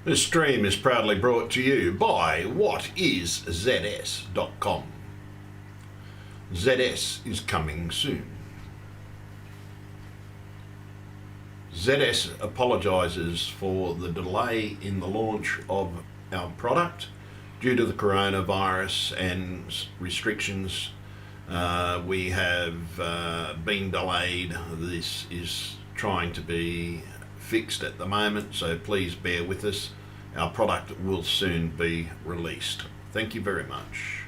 This stream is proudly brought to you by whatisZS.com. ZS is coming soon. ZS apologises for the delay in the launch of our product due to the coronavirus and restrictions. We have been delayed. This is trying to be fixed at the moment, so please bear with us. Our product will soon be released. Thank you very much.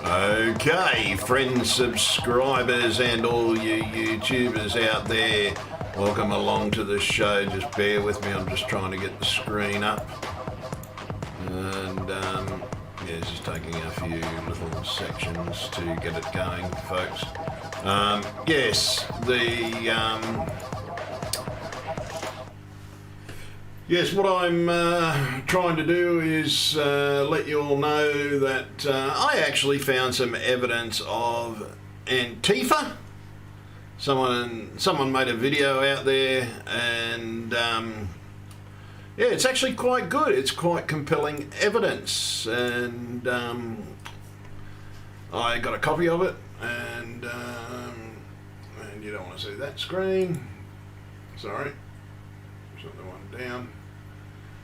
Okay, friends, subscribers, and all you YouTubers out there, welcome along to the show. Just bear with me, I'm just trying to get the screen up. And yeah, it's just taking a few little sections to get it going, folks. Yes, Yes, what I'm trying to do is let you all know that I actually found some evidence of antifa. Someone made a video out there, and yeah, it's actually quite good. It's quite compelling evidence, and I got a copy of it, and you don't want to see that screen. Sorry, shut the one down.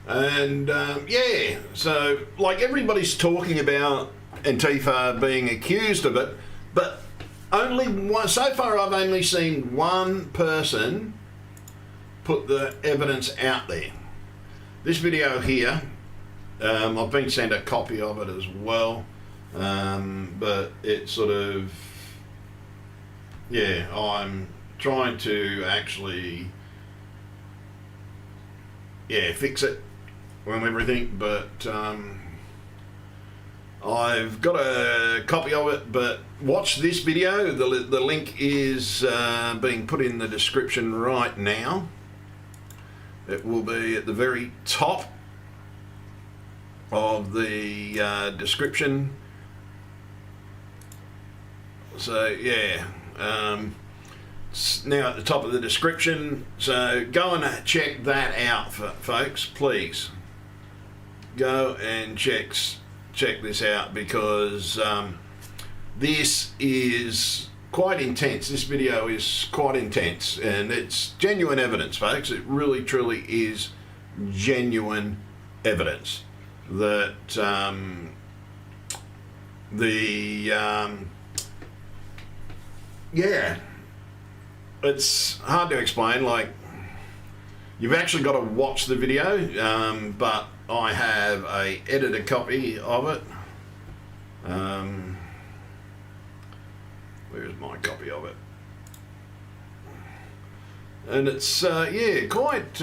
And yeah, so like everybody's talking about Antifa being accused of it, but only one, so far I've only seen one person put the evidence out there. This video here, I've been sent a copy of it as well, but it's sort of, yeah, I'm trying to actually, yeah, fix it and everything, but I've got a copy of it. But watch this video. The link is being put in the description right now. It will be at the very top of the description. So yeah, it's now at the top of the description, so go and check that out, folks, please. Go and check this out, because this is quite intense. This video is quite intense, and it's genuine evidence, folks. It really truly is genuine evidence that yeah, it's hard to explain. Like, you've actually got to watch the video, but I have a edited copy of it. Where's my copy of it? And it's yeah, quite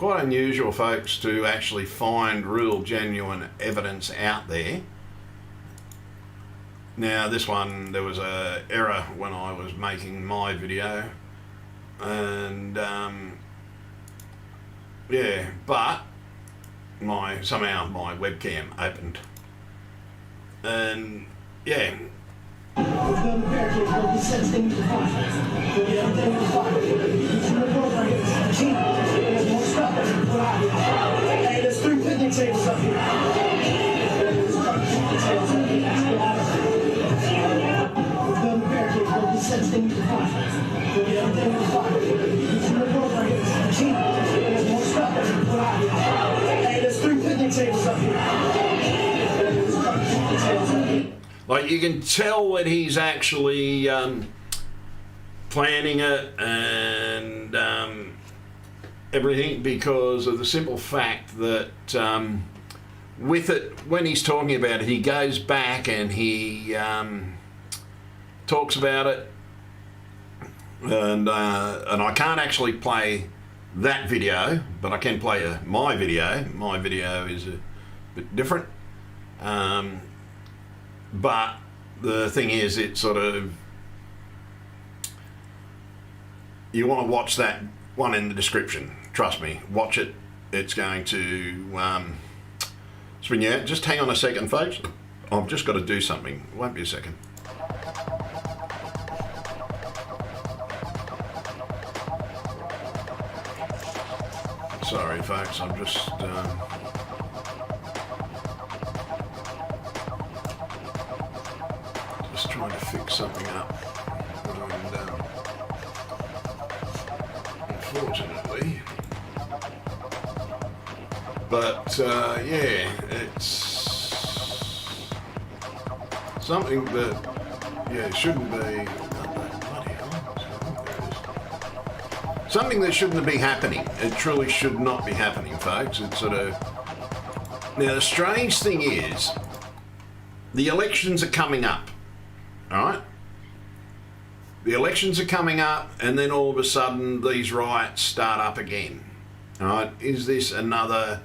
unusual, folks, to actually find real genuine evidence out there. Now this one, there was a error when I was making my video, and yeah, but somehow my webcam opened, and yeah. There's 3 picnic tables up here. There's 3 picnic tables up here. Like, you can tell that he's actually planning it and everything, because of the simple fact that with it, when he's talking about it, he goes back and he talks about it, and I can't actually play that video, but I can play my video. My video is a bit different. But the thing is, it sort of, you want to watch that one in the description. Trust me, watch it. It's going to spin you out. Just hang on a second, folks. I've just got to do something. Won't be a second. Sorry, folks. I'm just trying to fix something up. And, unfortunately, but yeah, it's something that shouldn't be. Something that shouldn't be happening. It truly should not be happening, folks. It's sort of... Now, the strange thing is, the elections are coming up, all right? The elections are coming up, and then all of a sudden, these riots start up again, all right? Is this another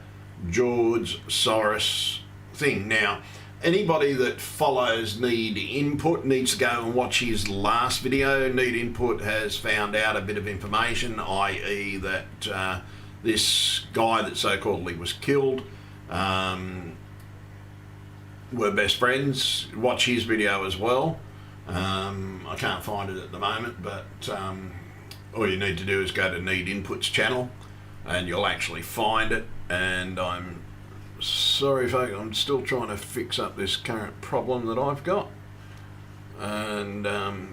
George Soros thing? Now, anybody that follows Need Input needs to go and watch his last video. Need Input has found out a bit of information, i.e. that this guy that so-called was killed were best friends. Watch his video as well. I can't find it at the moment, but all you need to do is go to Need Input's channel and you'll actually find it. And I'm sorry, folks, I'm still trying to fix up this current problem that I've got. And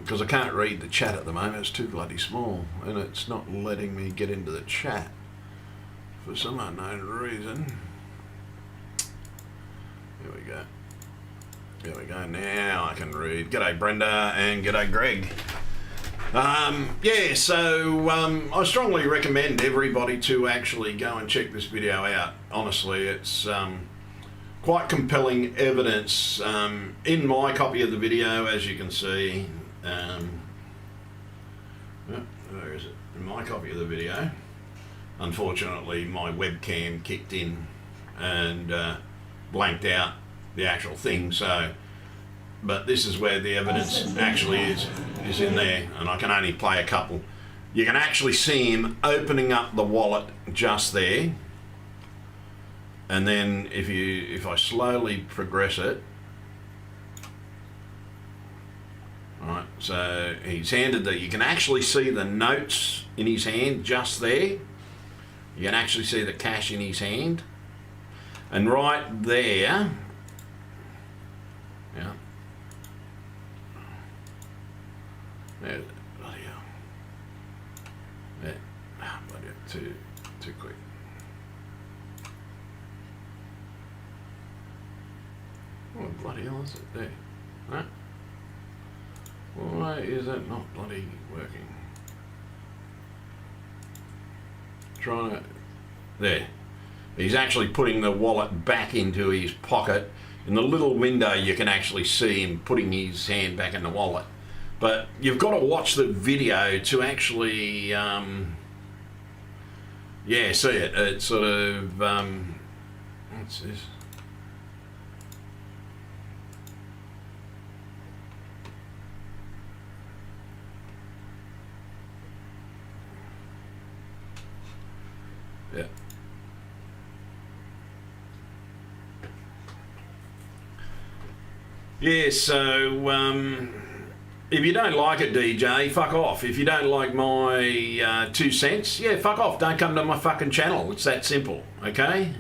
because I can't read the chat at the moment, it's too bloody small, and it's not letting me get into the chat for some unknown reason. Here we go. There we go. Now I can read. G'day Brenda and g'day Greg. Yeah, so I strongly recommend everybody to actually go and check this video out. Honestly, it's quite compelling evidence. In my copy of the video, as you can see, where is it? In my copy of the video, unfortunately my webcam kicked in and blanked out the actual thing, so, but this is where the evidence actually is in there, and I can only play a couple. You can actually see him opening up the wallet just there, and then if I slowly progress it, alright, so he's handed that, you can actually see the notes in his hand just there. You can actually see the cash in his hand, and right there, yeah. There, bloody hell. There. Ah, bloody hell. Too quick. What bloody hell is it there? Huh? Why is it not bloody working? Trying to... There. He's actually putting the wallet back into his pocket. In the little window you can actually see him putting his hand back in the wallet. But you've got to watch the video to actually, yeah, see it. It's sort of, what's this? Yeah. Yeah, so if you don't like it, DJ, fuck off. If you don't like my 2 cents, yeah, fuck off. Don't come to my fucking channel. It's that simple, okay?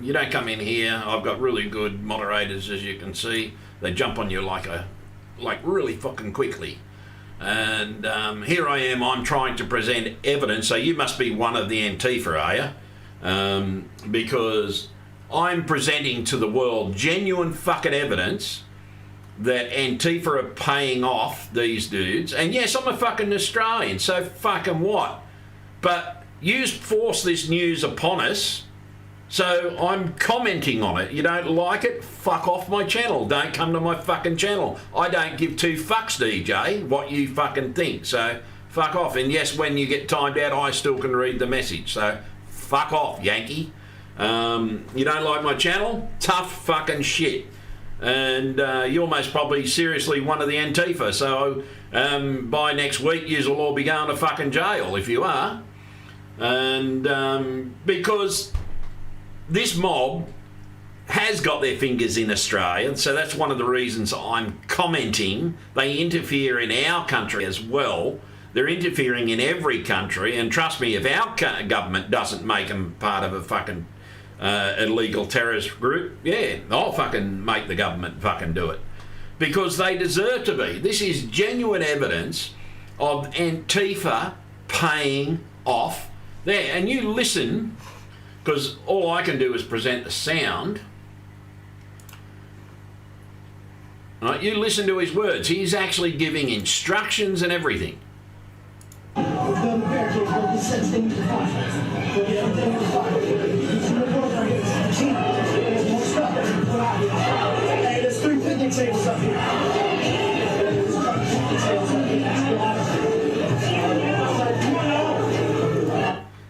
You don't come in here. I've got really good moderators, as you can see. They jump on you like really fucking quickly. And here I am, I'm trying to present evidence. So you must be one of the antifa, are you? Because I'm presenting to the world genuine fucking evidence that Antifa are paying off these dudes. And yes, I'm a fucking Australian, so fucking what? But you force this news upon us, so I'm commenting on it. You don't like it? Fuck off my channel. Don't come to my fucking channel. I don't give two fucks, DJ, what you fucking think. So fuck off. And yes, when you get timed out, I still can read the message. So fuck off, Yankee. You don't like my channel? Tough fucking shit. and you're most probably seriously one of the antifa. So by next week, you'll all be going to fucking jail if you are. And because this mob has got their fingers in Australia, so that's one of the reasons I'm commenting. They interfere in our country as well. They're interfering in every country, and trust me, if our government doesn't make them part of a fucking illegal terrorist group, yeah, I'll fucking make the government fucking do it. Because they deserve to be. This is genuine evidence of Antifa paying off there. And you listen, because all I can do is present the sound. Right, you listen to his words. He's actually giving instructions and everything. Hey, there's 3 picnic tables up here.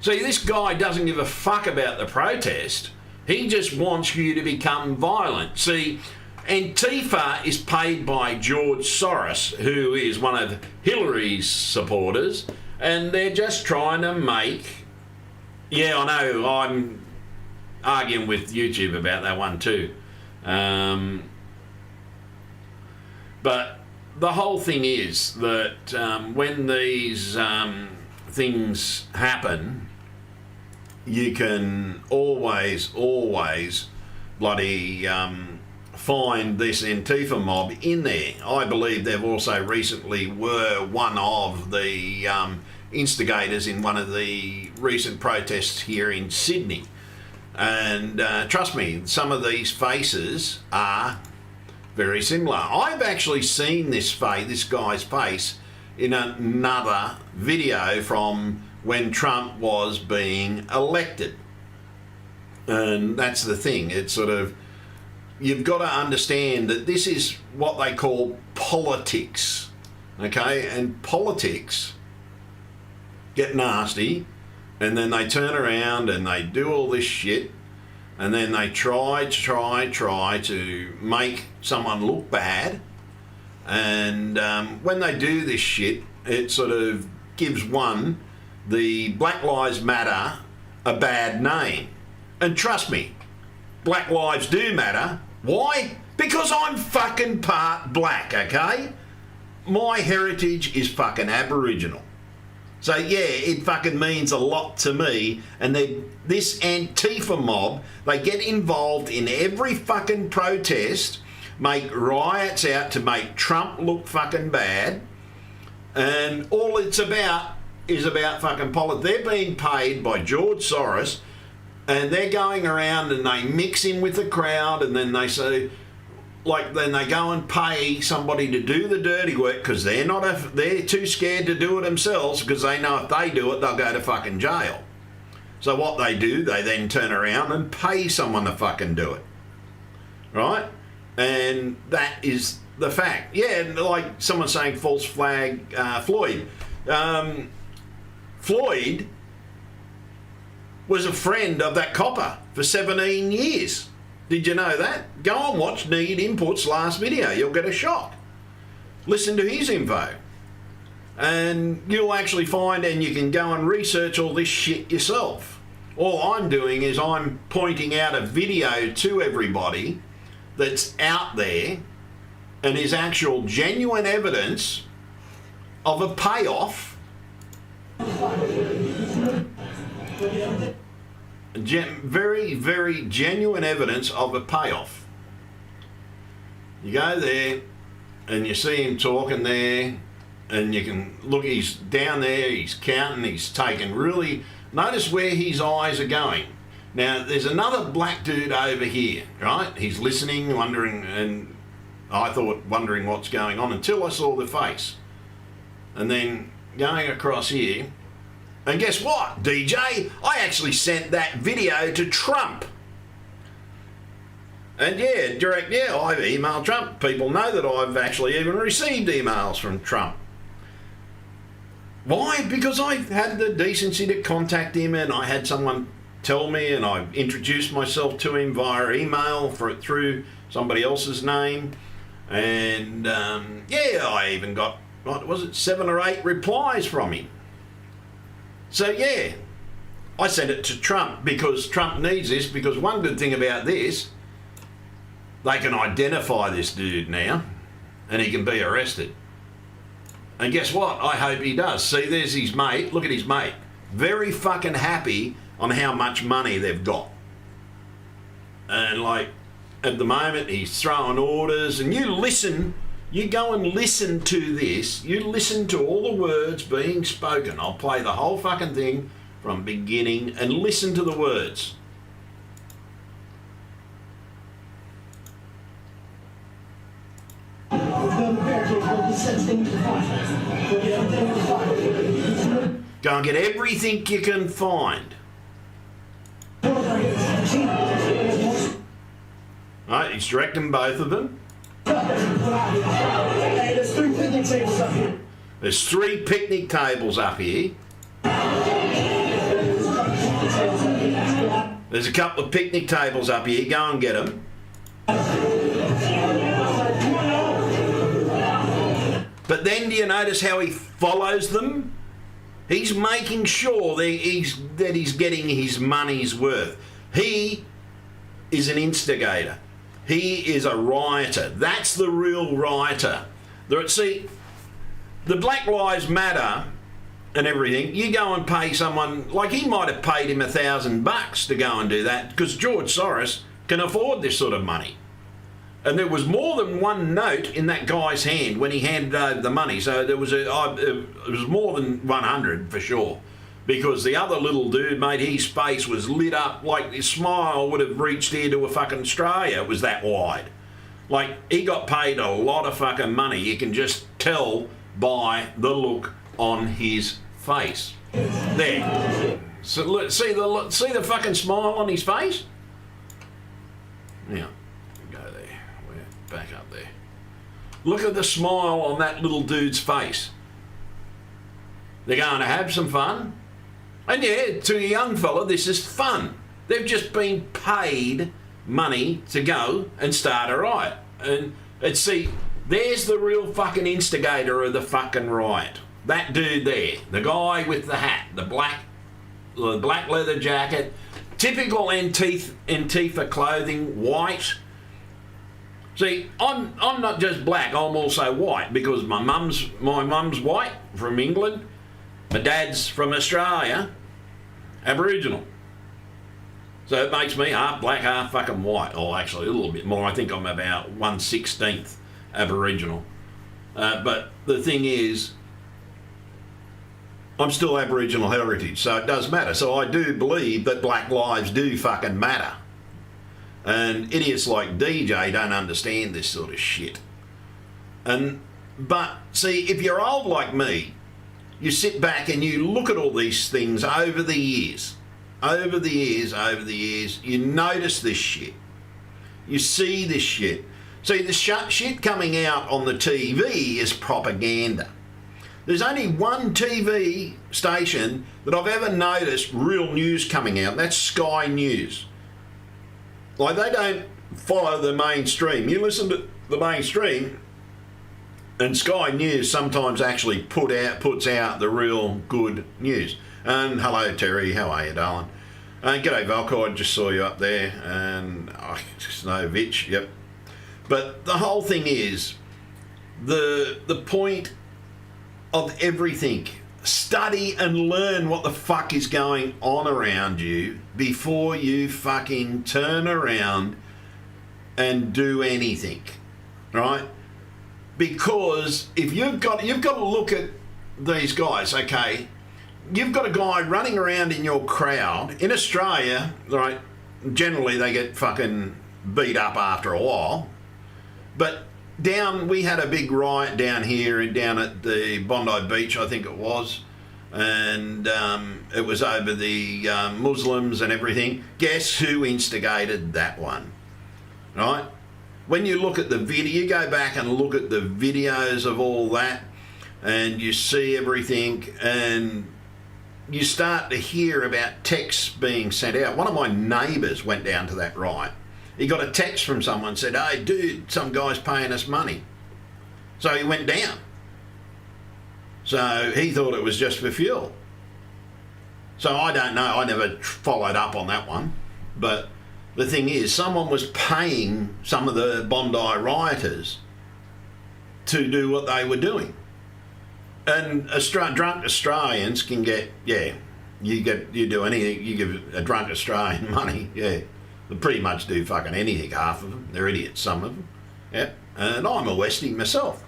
See, this guy doesn't give a fuck about the protest. He just wants you to become violent. See, Antifa is paid by George Soros, who is one of Hillary's supporters, and they're just trying to make... Yeah, I know, I'm arguing with YouTube about that one too. But the whole thing is that when these things happen, you can always bloody find this Antifa mob in there. I believe they've also recently were one of the instigators in one of the recent protests here in Sydney. And trust me, some of these faces are very similar. I've actually seen this guy's face in another video from when Trump was being elected. And that's the thing. It's sort of, you've got to understand that this is what they call politics. Okay? And politics get nasty, and then they turn around and they do all this shit, and then they try to make someone look bad. And when they do this shit, it sort of gives the Black Lives Matter a bad name. And trust me, Black lives do matter. Why? Because I'm fucking part black, okay? My heritage is fucking Aboriginal. So yeah, it fucking means a lot to me. And this Antifa mob, they get involved in every fucking protest, make riots out to make Trump look fucking bad, and all it's about is about fucking politics. They're being paid by George Soros, and they're going around and they mix in with the crowd, and then they say, then they go and pay somebody to do the dirty work because they're too scared to do it themselves, because they know if they do it, they'll go to fucking jail. So what they do, they then turn around and pay someone to fucking do it. Right? And that is the fact. Yeah, like someone saying false flag Floyd. Floyd was a friend of that copper for 17 years. Did you know that? Go and watch Need Input's last video. You'll get a shock. Listen to his info. And you'll actually find, and you can go and research all this shit yourself. All I'm doing is I'm pointing out a video to everybody that's out there and is actual genuine evidence of a payoff. Very, very genuine evidence of a payoff. You go there and you see him talking there, and you can look, he's down there, he's counting, he's taking really, notice where his eyes are going. Now, there's another black dude over here, right? He's listening, wondering, and I thought, wondering what's going on until I saw the face. And then going across here, and guess what, DJ? I actually sent that video to Trump. And yeah, I've emailed Trump. People know that I've actually even received emails from Trump. Why? Because I had the decency to contact him, and I had someone tell me, and I introduced myself to him via email through somebody else's name. And yeah, I even got, what was it, 7 or 8 replies from him. So yeah, I sent it to Trump because Trump needs this, because one good thing about this, they can identify this dude now and he can be arrested. And guess what? I hope he does. See, there's his mate. Look at his mate. Very fucking happy on how much money they've got. And like, at the moment, he's throwing orders. And you listen, you go and listen to this. You listen to all the words being spoken. I'll play the whole fucking thing from beginning and listen to the words. Go and get everything you can find. Right, he's directing both of them. Hey, there's 3 picnic tables up here. There's 3 picnic tables up here. There's a couple of picnic tables up here. Go and get them. But then do you notice how he follows them? He's making sure that he's getting his money's worth. He is an instigator. He is a rioter. That's the real rioter. See, the Black Lives Matter and everything, you go and pay someone, like he might have paid him $1,000 to go and do that, because George Soros can afford this sort of money. And there was more than one note in that guy's hand when he handed over the money. So there was it was more than 100 for sure. Because the other little dude, mate, his face was lit up like his smile would have reached here to a fucking Australia. It was that wide. Like, he got paid a lot of fucking money. You can just tell by the look on his face. There. So look, see the fucking smile on his face? Yeah. Back up there. Look at the smile on that little dude's face. They're going to have some fun. And yeah, to a young fella, this is fun. They've just been paid money to go and start a riot. And see, there's the real fucking instigator of the fucking riot. That dude there, the guy with the hat, the black leather jacket, typical Antifa clothing, white. See, I'm not just black, I'm also white, because my mum's white from England, my dad's from Australia, Aboriginal. So it makes me half black, half fucking white. Or actually a little bit more. I think I'm about 1/16 Aboriginal. But the thing is, I'm still Aboriginal heritage, so it does matter. So I do believe that black lives do fucking matter. And idiots like DJ don't understand this sort of shit. But see, if you're old like me, you sit back and you look at all these things over the years, you notice this shit. You see this shit. See, the shit coming out on the TV is propaganda. There's only one TV station that I've ever noticed real news coming out. That's Sky News. Like, they don't follow the mainstream. You listen to the mainstream, and Sky News sometimes actually puts out the real good news. And hello, Terry. How are you, darling? G'day, Valko. I just saw you up there. And Snovich. Yep. But the whole thing is, the point of everything, study and learn what the fuck is going on around you before you fucking turn around and do anything, right? Because if you've got to look at these guys, okay? You've got a guy running around in your crowd in Australia, right? Generally they get fucking beat up after a while, but we had a big riot down here, down at the Bondi Beach, I think it was, and it was over the Muslims and everything. Guess who instigated that one, right? When you look at the video, you go back and look at the videos of all that, and you see everything, and you start to hear about texts being sent out. One of my neighbours went down to that riot. he got a text from someone said, "Hey, dude, some guy's paying us money." So he went down. So he thought it was just for fuel. So I don't know. I never followed up on that one. But the thing is, someone was paying some of the Bondi rioters to do what they were doing. And drunk Australians can get, you do anything, you give a drunk Australian money, they pretty much do fucking anything, half of them. They're idiots, some of them. Yeah. And I'm a Westie myself.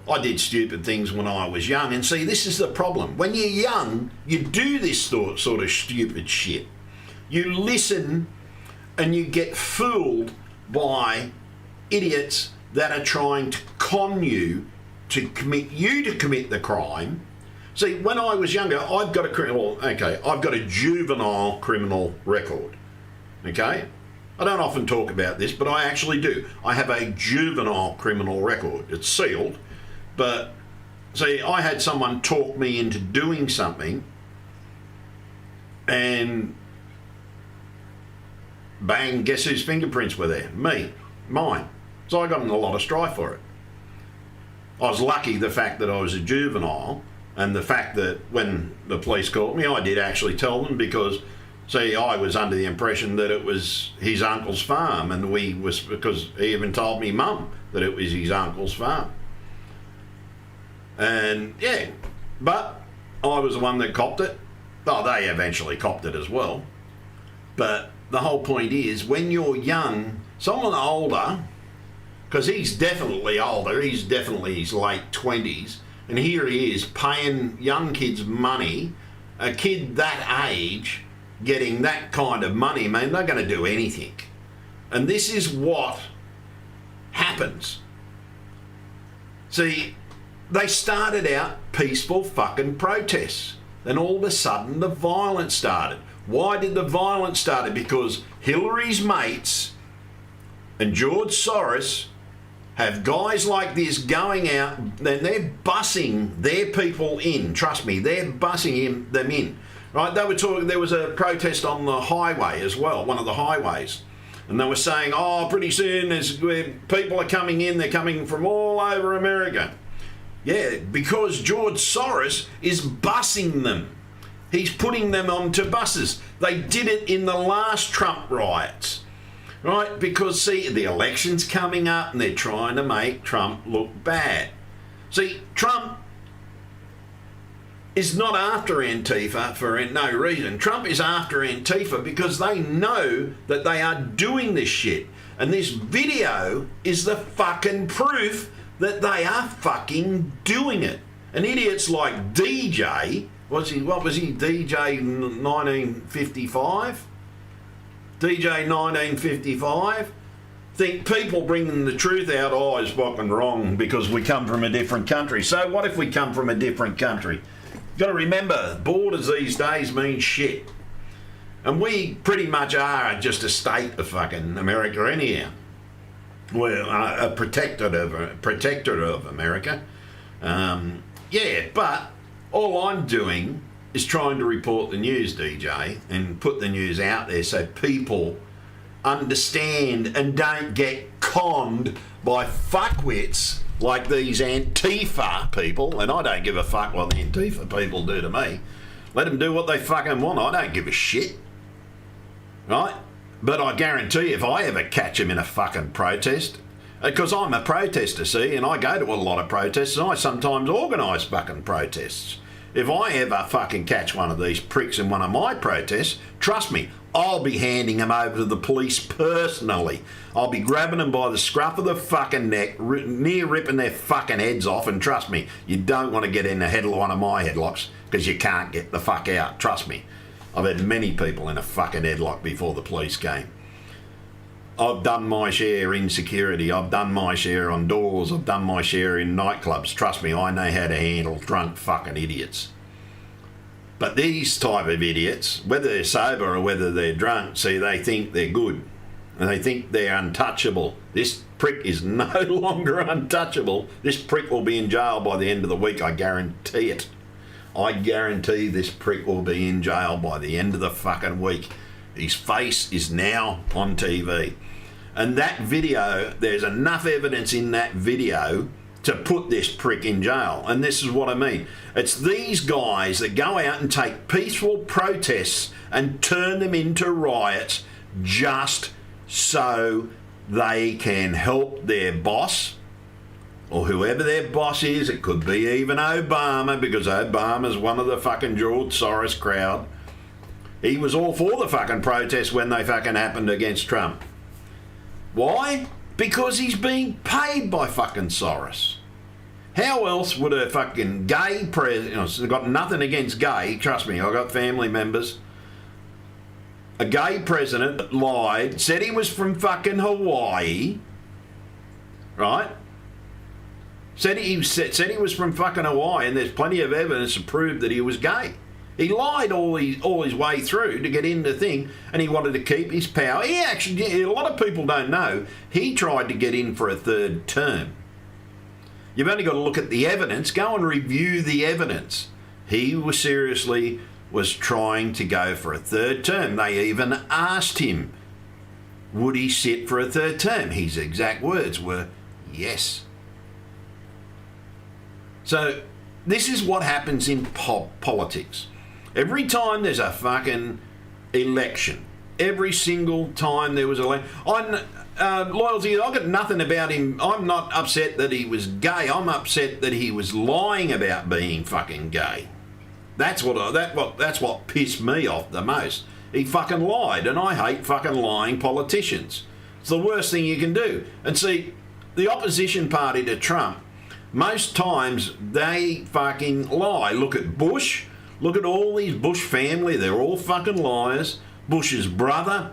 I did stupid things when I was young, and see, this is the problem. When you're young, you do this sort of stupid shit. You listen and you get fooled by idiots that are trying to con you to commit the crime. See, when I was younger, I've got a juvenile criminal record. Okay? I don't often talk about this, but I actually do. I have a juvenile criminal record. It's sealed, but see, I had someone talk me into doing something, and bang, guess whose fingerprints were there? Mine. So I got in a lot of strife for it. I was lucky the fact that I was a juvenile, and the fact that when the police called me, I did actually tell them, because, see, I was under the impression that it was his uncle's farm, and because he even told me mum that it was his uncle's farm. And but I was the one that copped it. Oh, they eventually copped it as well. But the whole point is, when you're young, someone older, because he's definitely older, he's definitely his late 20s, and here he is paying young kids money, a kid that age getting that kind of money, man, they're going to do anything. And this is what happens. See, they started out peaceful fucking protests. Then all of a sudden the violence started. Why did the violence start? Because Hillary's mates and George Soros have guys like this going out, and they're bussing their people in. Trust me, they're bussing them in. Right? They were talking. There was a protest on the highway as well, one of the highways, and they were saying, "Oh, pretty soon people are coming in. They're coming from all over America." Yeah, because George Soros is bussing them. He's putting them onto buses. They did it in the last Trump riots. Right? Because, see, the election's coming up and they're trying to make Trump look bad. See, Trump is not after Antifa for no reason. Trump is after Antifa because they know that they are doing this shit. And this video is the fucking proof that they are fucking doing it. And idiots like DJ, what was he, DJ 1955? DJ 1955, think people bringing the truth out, is fucking wrong because we come from a different country. So what if we come from a different country? You've got to remember, borders these days mean shit. And we pretty much are just a state of fucking America anyhow. We're a protectorate of America. But all I'm doing is trying to report the news, DJ, and put the news out there so people understand and don't get conned by fuckwits like these Antifa people. And I don't give a fuck what the Antifa people do to me. Let them do what they fucking want. I don't give a shit. Right? But I guarantee if I ever catch them in a fucking protest, because I'm a protester, see, and I go to a lot of protests, and I sometimes organise fucking protests. If I ever fucking catch one of these pricks in one of my protests, trust me, I'll be handing them over to the police personally. I'll be grabbing them by the scruff of the fucking neck, near ripping their fucking heads off, and trust me, you don't want to get in the head of one of my headlocks, because you can't get the fuck out, trust me. I've had many people in a fucking headlock before the police came. I've done my share in security. I've done my share on doors. I've done my share in nightclubs. Trust me, I know how to handle drunk fucking idiots. But these type of idiots, whether they're sober or whether they're drunk, see, they think they're good. And they think they're untouchable. This prick is no longer untouchable. This prick will be in jail by the end of the week. I guarantee it. I guarantee this prick will be in jail by the end of the fucking week. His face is now on TV. And that video, there's enough evidence in that video to put this prick in jail. And this is what I mean. It's these guys that go out and take peaceful protests and turn them into riots just so they can help their boss, or whoever their boss is. It could be even Obama, because Obama's one of the fucking George Soros crowd. He was all for the fucking protests when they fucking happened against Trump. Why? Because he's being paid by fucking Soros. How else would a fucking gay president, I've got nothing against gay, trust me, I've got family members. A gay president that lied, said he was from fucking Hawaii, right? Said he was from fucking Hawaii, and there's plenty of evidence to prove that he was gay. He lied all his way through to get in the thing, and he wanted to keep his power. He actually, a lot of people don't know, he tried to get in for a third term. You've only got to look at the evidence. Go and review the evidence. He was trying to go for a third term. They even asked him, would he sit for a third term? His exact words were, yes. So this is what happens in politics. Every time there's a fucking election, every single time there was an election, Loyalty, I've got nothing about him. I'm not upset that he was gay. I'm upset that he was lying about being fucking gay. That's what pissed me off the most. He fucking lied, and I hate fucking lying politicians. It's the worst thing you can do. And see, the opposition party to Trump, most times they fucking lie. Look at Bush. Look at all these Bush family. They're all fucking liars. Bush's brother,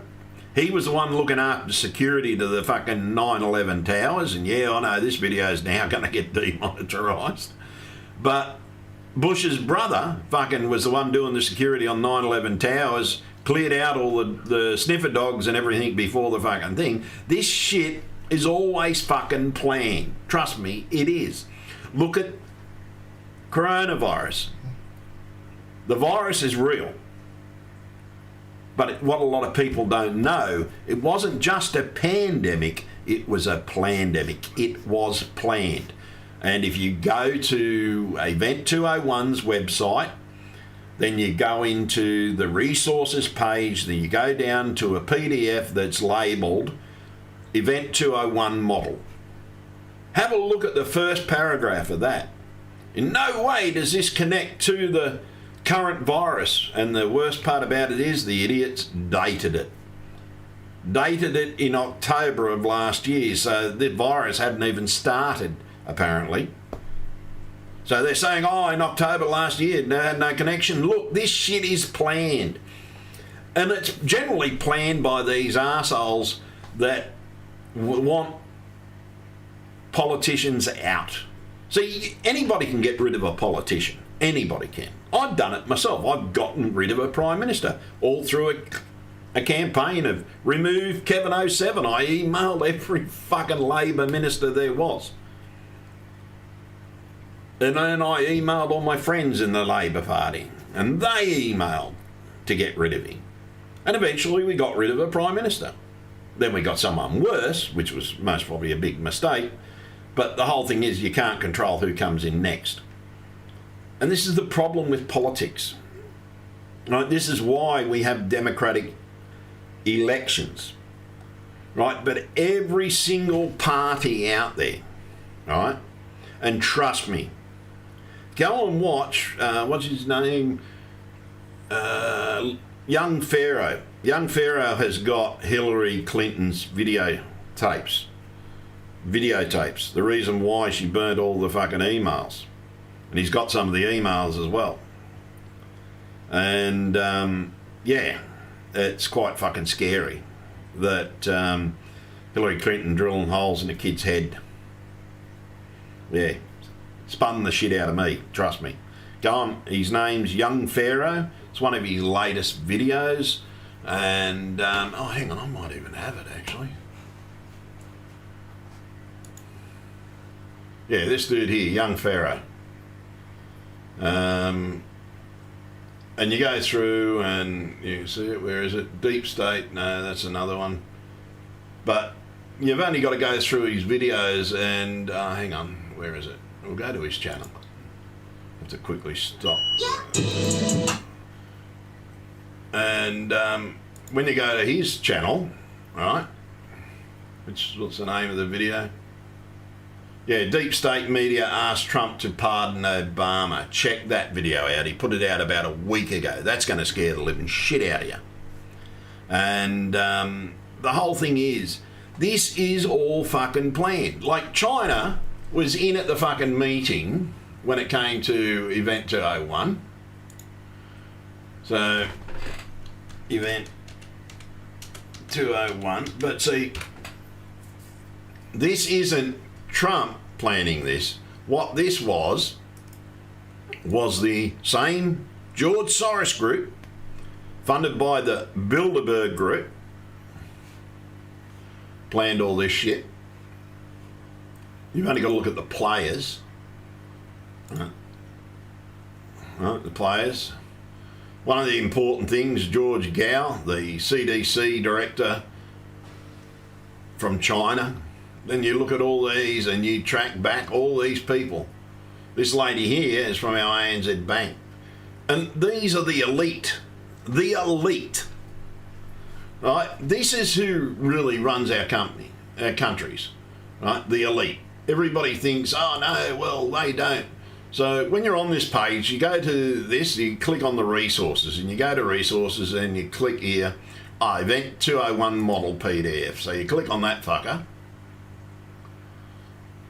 he was the one looking after security to the fucking 9/11 towers. And yeah, I know this video is now going to get demonetized. But Bush's brother fucking was the one doing the security on 9/11 towers, cleared out all the sniffer dogs and everything before the fucking thing. This shit is always fucking planned. Trust me, it is. Look at coronavirus. The virus is real. But what a lot of people don't know, it wasn't just a pandemic, it was a plandemic. It was planned. And if you go to Event 201's website, then you go into the resources page, then you go down to a PDF that's labelled Event 201 Model. Have a look at the first paragraph of that. In no way does this connect to the current virus, and the worst part about it is the idiots dated it. Dated it in October of last year, so the virus hadn't even started, apparently. So they're saying, oh, in October last year, it had no connection. Look, this shit is planned. And it's generally planned by these arseholes that want politicians out. See, anybody can get rid of a politician. Anybody can. I've done it myself. I've gotten rid of a Prime Minister all through a campaign of remove Kevin 07. I emailed every fucking Labor minister there was. And then I emailed all my friends in the Labor Party, and they emailed to get rid of him. And eventually we got rid of a Prime Minister. Then we got someone worse, which was most probably a big mistake. But the whole thing is you can't control who comes in next. And this is the problem with politics. Right? This is why we have democratic elections. Right? But every single party out there, right? And trust me, go and watch, what's his name? Young Pharaoh. Young Pharaoh has got Hillary Clinton's videotapes. The reason why she burnt all the fucking emails. And he's got some of the emails as well. And, yeah, it's quite fucking scary that Hillary Clinton drilling holes in a kid's head. Yeah, spun the shit out of me, trust me. Go on, his name's Young Pharaoh. It's one of his latest videos. And, oh, hang on, I might even have it, actually. Yeah, this dude here, Young Pharaoh. And you go through and you see it, where is it? Deep State, no, that's another one. But you've only got to go through his videos and, hang on, where is it? We'll go to his channel. I have to quickly stop. And when you go to his channel, right, what's the name of the video? Yeah, Deep State Media asked Trump to pardon Obama. Check that video out. He put it out about a week ago. That's going to scare the living shit out of you. And the whole thing is, this is all fucking planned. Like, China was in at the fucking meeting when it came to Event 201. So, Event 201. But see, this isn't Trump planning this. What this was the same George Soros group, funded by the Bilderberg group, planned all this shit. You've only got to look at the players. Right, the players. One of the important things, George Gao, the CDC director from China. Then you look at all these and you track back all these people. This lady here is from our ANZ Bank. And these are the elite. The elite. Right? This is who really runs our company, our countries. Right? The elite. Everybody thinks, oh no, well, they don't. So when you're on this page, you go to this, you click on the resources, and you go to resources and you click here, Event 201 model PDF. So you click on that fucker.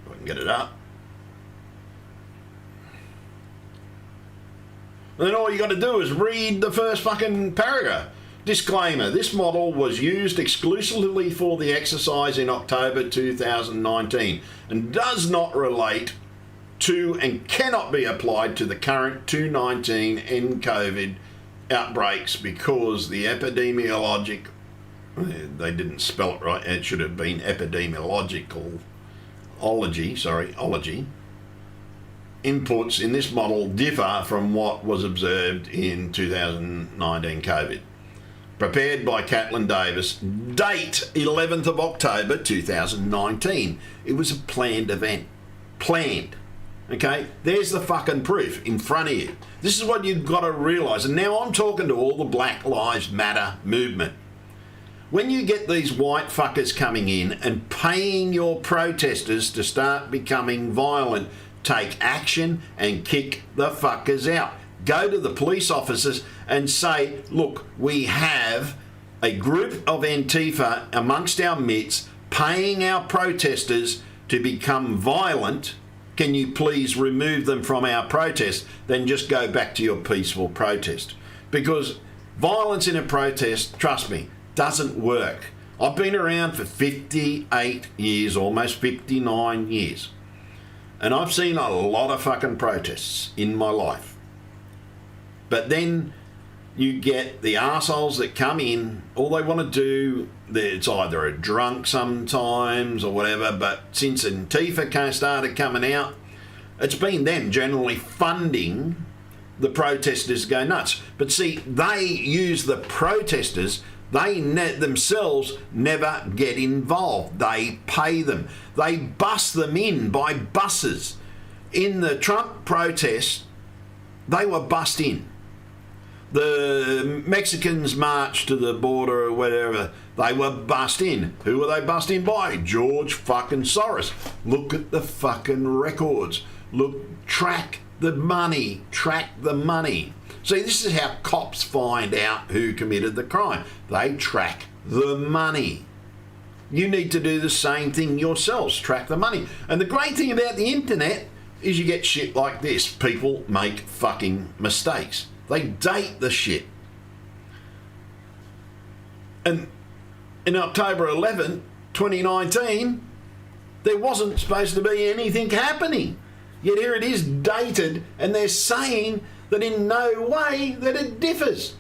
If I can get it up. And then all you got to do is read the first fucking paragraph. Disclaimer, this model was used exclusively for the exercise in October 2019 and does not relate to and cannot be applied to the current 2019 COVID outbreaks because the epidemiologic, they didn't spell it right, it should have been epidemiological ology, inputs in this model differ from what was observed in 2019 COVID. Prepared by Catlin Davis, date 11th of October 2019. It was a planned event. Planned. Okay? There's the fucking proof in front of you. This is what you've got to realise. And now I'm talking to all the Black Lives Matter movement. When you get these white fuckers coming in and paying your protesters to start becoming violent, take action and kick the fuckers out. Go to the police officers and say, look, we have a group of Antifa amongst our midst paying our protesters to become violent. Can you please remove them from our protest? Then just go back to your peaceful protest. Because violence in a protest, trust me, doesn't work. I've been around for 58 years, almost 59 years. And I've seen a lot of fucking protests in my life. But then you get the arseholes that come in, all they want to do, it's either a drunk sometimes or whatever, but since Antifa started coming out, it's been them generally funding the protesters to go nuts. But see, they use the protesters, they themselves never get involved. They pay them. They bus them in by buses. In the Trump protest, they were bussed in. The Mexicans marched to the border or whatever, they were bussed in. Who were they bussed in by? George fucking Soros. Look at the fucking records. Look, track the money. Track the money. See, this is how cops find out who committed the crime. They track the money. You need to do the same thing yourselves. Track the money. And the great thing about the internet is you get shit like this. People make fucking mistakes. They date the shit. And in October 11, 2019, there wasn't supposed to be anything happening. Yet here it is dated, and they're saying that in no way that it differs.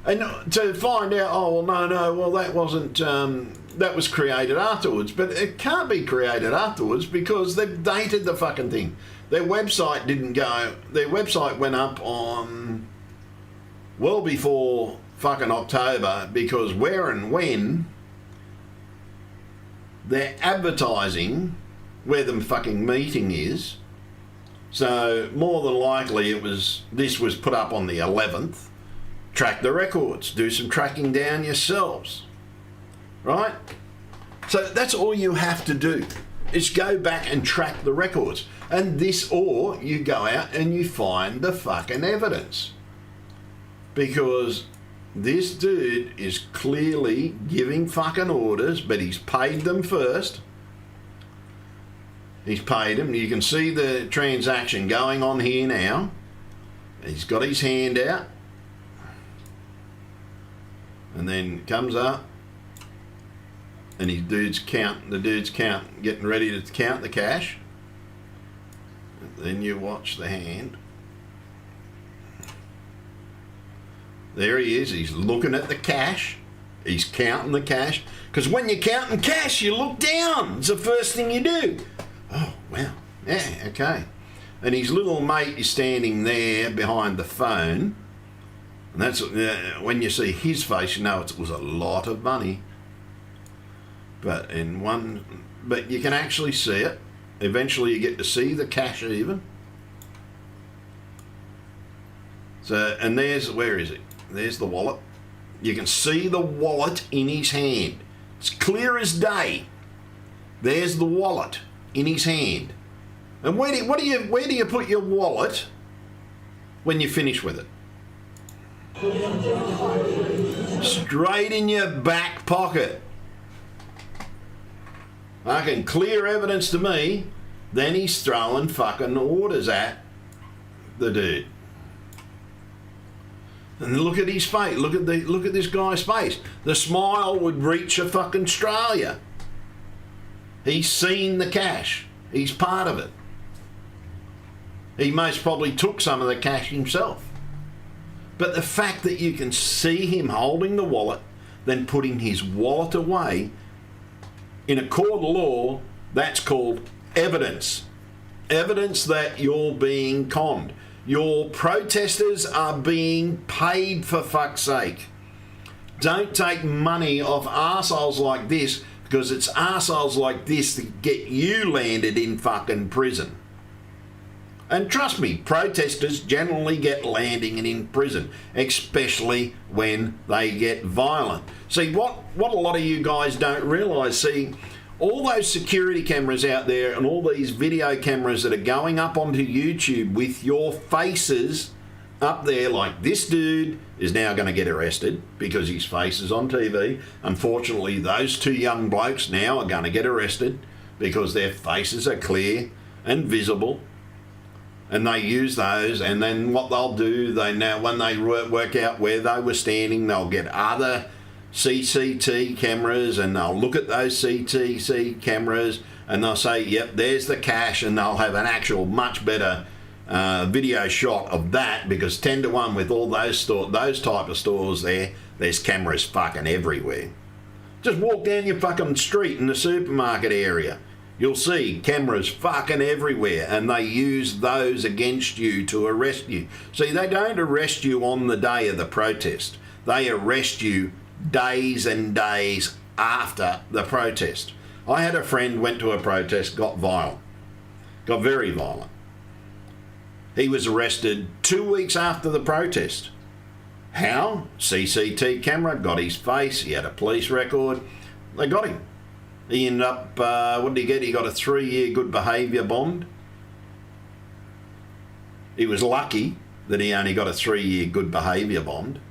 And to find out, oh, well, no, well, that wasn't, that was created afterwards. But it can't be created afterwards because they've dated the fucking thing. Their website didn't go, their website went up on well before fucking October because where and when they're advertising where the fucking meeting is. So more than likely this was put up on the 11th. Track the records. Do some tracking down yourselves. Right? So that's all you have to do, is go back and track the records. And this, or you go out and you find the fucking evidence. Because this dude is clearly giving fucking orders, but he's paid them first. He's paid them. You can see the transaction going on here now. He's got his hand out. And then comes up. And the dude's getting ready to count the cash. And then you watch the hand. There he is. He's looking at the cash. He's counting the cash. Because when you're counting cash, you look down. It's the first thing you do. Oh, wow. Yeah, okay. And his little mate is standing there behind the phone. And that's when you see his face, you know it was a lot of money. But you can actually see it. Eventually you get to see the cash even. So, and where is it? There's the wallet. You can see the wallet in his hand. It's clear as day. There's the wallet in his hand. And where do you put your wallet when you finish with it? Straight in your back pocket. Fucking clear evidence to me. Then he's throwing fucking orders at the dude. And look at his face. Look at this guy's face. The smile would reach a fucking Australia. He's seen the cash. He's part of it. He most probably took some of the cash himself. But the fact that you can see him holding the wallet, then putting his wallet away, in a court of law, that's called evidence. Evidence that you're being conned. Your protesters are being paid, for fuck's sake. Don't take money off arseholes like this, because it's arseholes like this that get you landed in fucking prison. And trust me, protesters generally get landing in prison, especially when they get violent. See, what a lot of you guys don't realise, see, all those security cameras out there and all these video cameras that are going up onto YouTube with your faces up there, like this dude is now going to get arrested because his face is on TV. Unfortunately, those two young blokes now are going to get arrested because their faces are clear and visible. And they use those, and then what they'll do, when they work out where they were standing, they'll get other CCT cameras and they'll look at those CTC cameras and they'll say, yep, there's the cash, and they'll have an actual much better video shot of that, because 10 to 1 with all those type of stores there's cameras fucking everywhere. Just walk down your fucking street in the supermarket area. You'll see cameras fucking everywhere, and they use those against you to arrest you. See, they don't arrest you on the day of the protest. They arrest you days and days after the protest. I had a friend went to a protest, got violent. Got very violent. He was arrested 2 weeks after the protest. How? CCT camera, got his face, he had a police record. They got him. He ended up, what did he get? He got a 3-year good behaviour bond. He was lucky that he only got a 3-year good behaviour bond.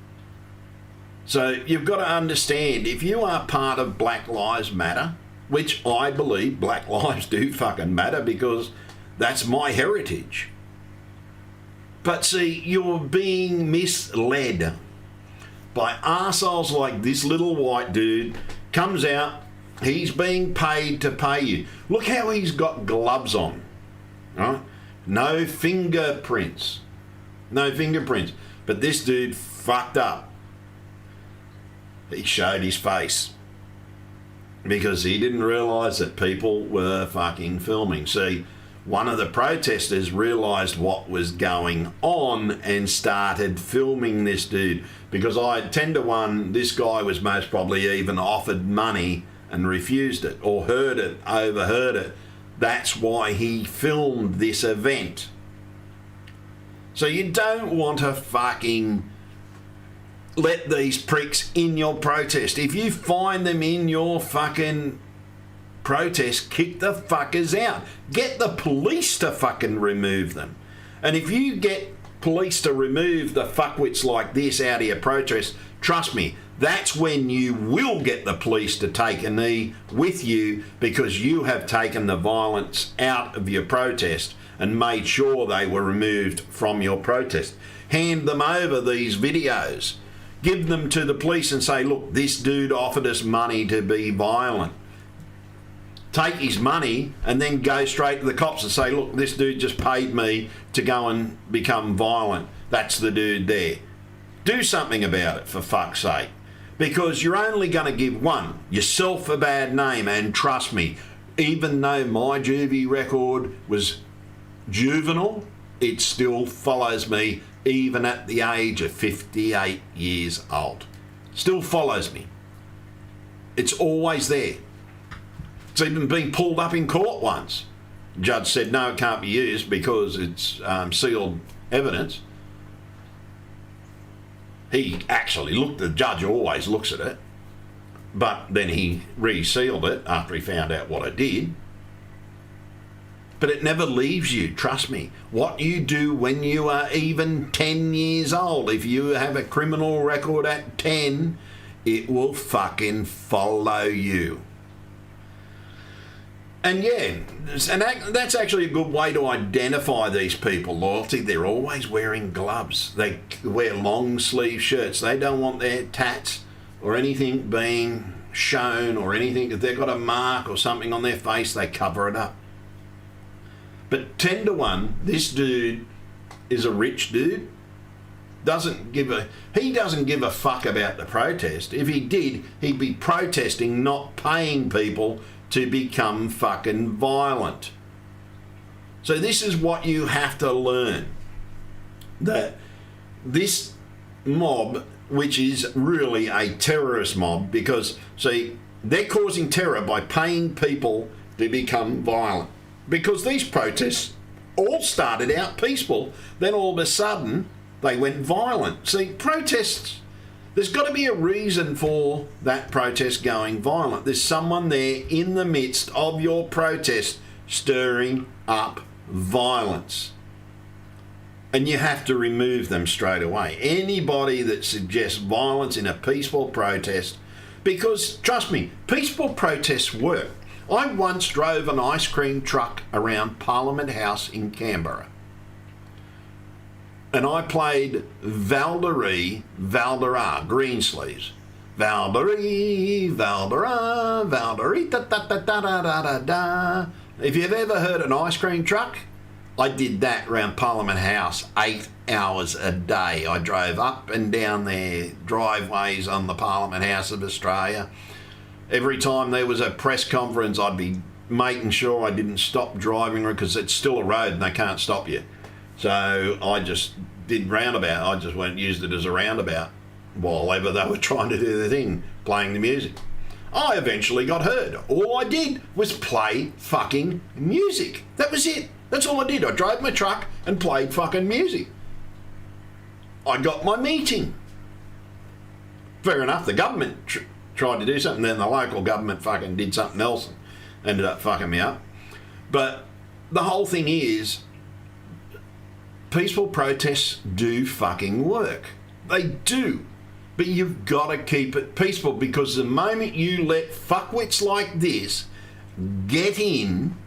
So you've got to understand, if you are part of Black Lives Matter, which I believe Black Lives do fucking matter because that's my heritage. But see, you're being misled by arseholes like this little white dude. Comes out, he's being paid to pay you. Look how he's got gloves on, right? No fingerprints. No fingerprints. But this dude fucked up. He showed his face because he didn't realise that people were fucking filming. See, one of the protesters realised what was going on and started filming this dude, because I 10 to 1, this guy was most probably even offered money and refused it, or heard it, overheard it. That's why he filmed this event. So you don't want to fucking let these pricks in your protest. If you find them in your fucking protest, kick the fuckers out. Get the police to fucking remove them. And if you get police to remove the fuckwits like this out of your protest, trust me, that's when you will get the police to take a knee with you, because you have taken the violence out of your protest and made sure they were removed from your protest. Hand them over these videos. Give them to the police and say, look, this dude offered us money to be violent. Take his money and then go straight to the cops and say, look, this dude just paid me to go and become violent. That's the dude there. Do something about it, for fuck's sake. Because you're only going to give yourself a bad name. And trust me, even though my juvie record was juvenile, it still follows me even at the age of 58 years old. Still follows me. It's always there. It's even been pulled up in court once. The judge said, no, it can't be used because it's sealed evidence. He actually looked, the judge always looks at it, but then he resealed it after he found out what I did. But it never leaves you, trust me. What you do when you are even 10 years old, if you have a criminal record at 10, it will fucking follow you. And yeah, and that's actually a good way to identify these people, loyalty. They're always wearing gloves. They wear long sleeve shirts. They don't want their tats or anything being shown or anything. If they've got a mark or something on their face, they cover it up. But 10 to 1, this dude is a rich dude. He doesn't give a fuck about the protest. If he did, he'd be protesting, not paying people to become fucking violent. So this is what you have to learn. That this mob, which is really a terrorist mob, because, see, they're causing terror by paying people to become violent. Because these protests all started out peaceful, then all of a sudden they went violent. See, protests, there's got to be a reason for that protest going violent. There's someone there in the midst of your protest stirring up violence. And you have to remove them straight away. Anybody that suggests violence in a peaceful protest, because, trust me, peaceful protests work. I once drove an ice cream truck around Parliament House in Canberra. And I played Valderie, Valdera, Greensleeves. Valderie, Valdera, Valderie, da da da da da da da da. If you've ever heard an ice cream truck, I did that around Parliament House 8 hours a day. I drove up and down their driveways on the Parliament House of Australia. Every time there was a press conference, I'd be making sure I didn't stop driving, because it's still a road and they can't stop you. So I just did roundabout. I just went and used it as a roundabout while ever they were trying to do their thing, playing the music. I eventually got heard. All I did was play fucking music. That was it. That's all I did. I drove my truck and played fucking music. I got my meeting. Fair enough, the government tried to do something, then the local government fucking did something else and ended up fucking me up. But the whole thing is, peaceful protests do fucking work. They do. But you've got to keep it peaceful, because the moment you let fuckwits like this get in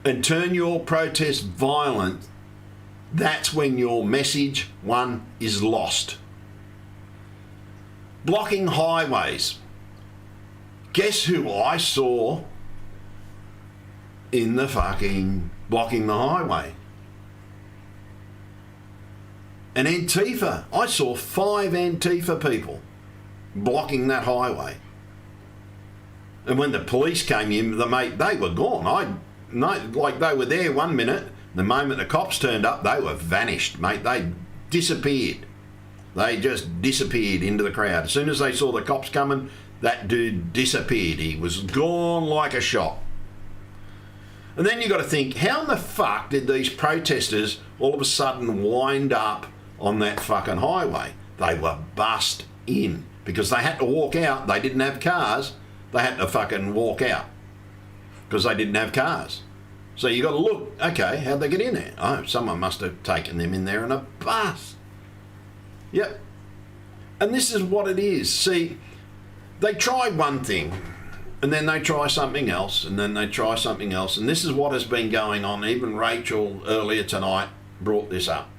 and turn your protest violent, that's when your message, one, is lost. Blocking highways. Guess who I saw in the fucking blocking the highway? An antifa. I saw 5 antifa people blocking that highway. And when the police came in, they were gone. They were there 1 minute. The moment the cops turned up, they were vanished, mate. They disappeared. They just disappeared into the crowd. As soon as they saw the cops coming, that dude disappeared. He was gone like a shot. And then you got to think, how in the fuck did these protesters all of a sudden wind up on that fucking highway? They were bussed in because they had to walk out. They didn't have cars. They had to fucking walk out because they didn't have cars. So you got to look, okay, how'd they get in there? Oh, someone must have taken them in there in a bus. Yep. And this is what it is. See, they try one thing and then they try something else and then they try something else. And this is what has been going on. Even Rachel earlier tonight brought this up.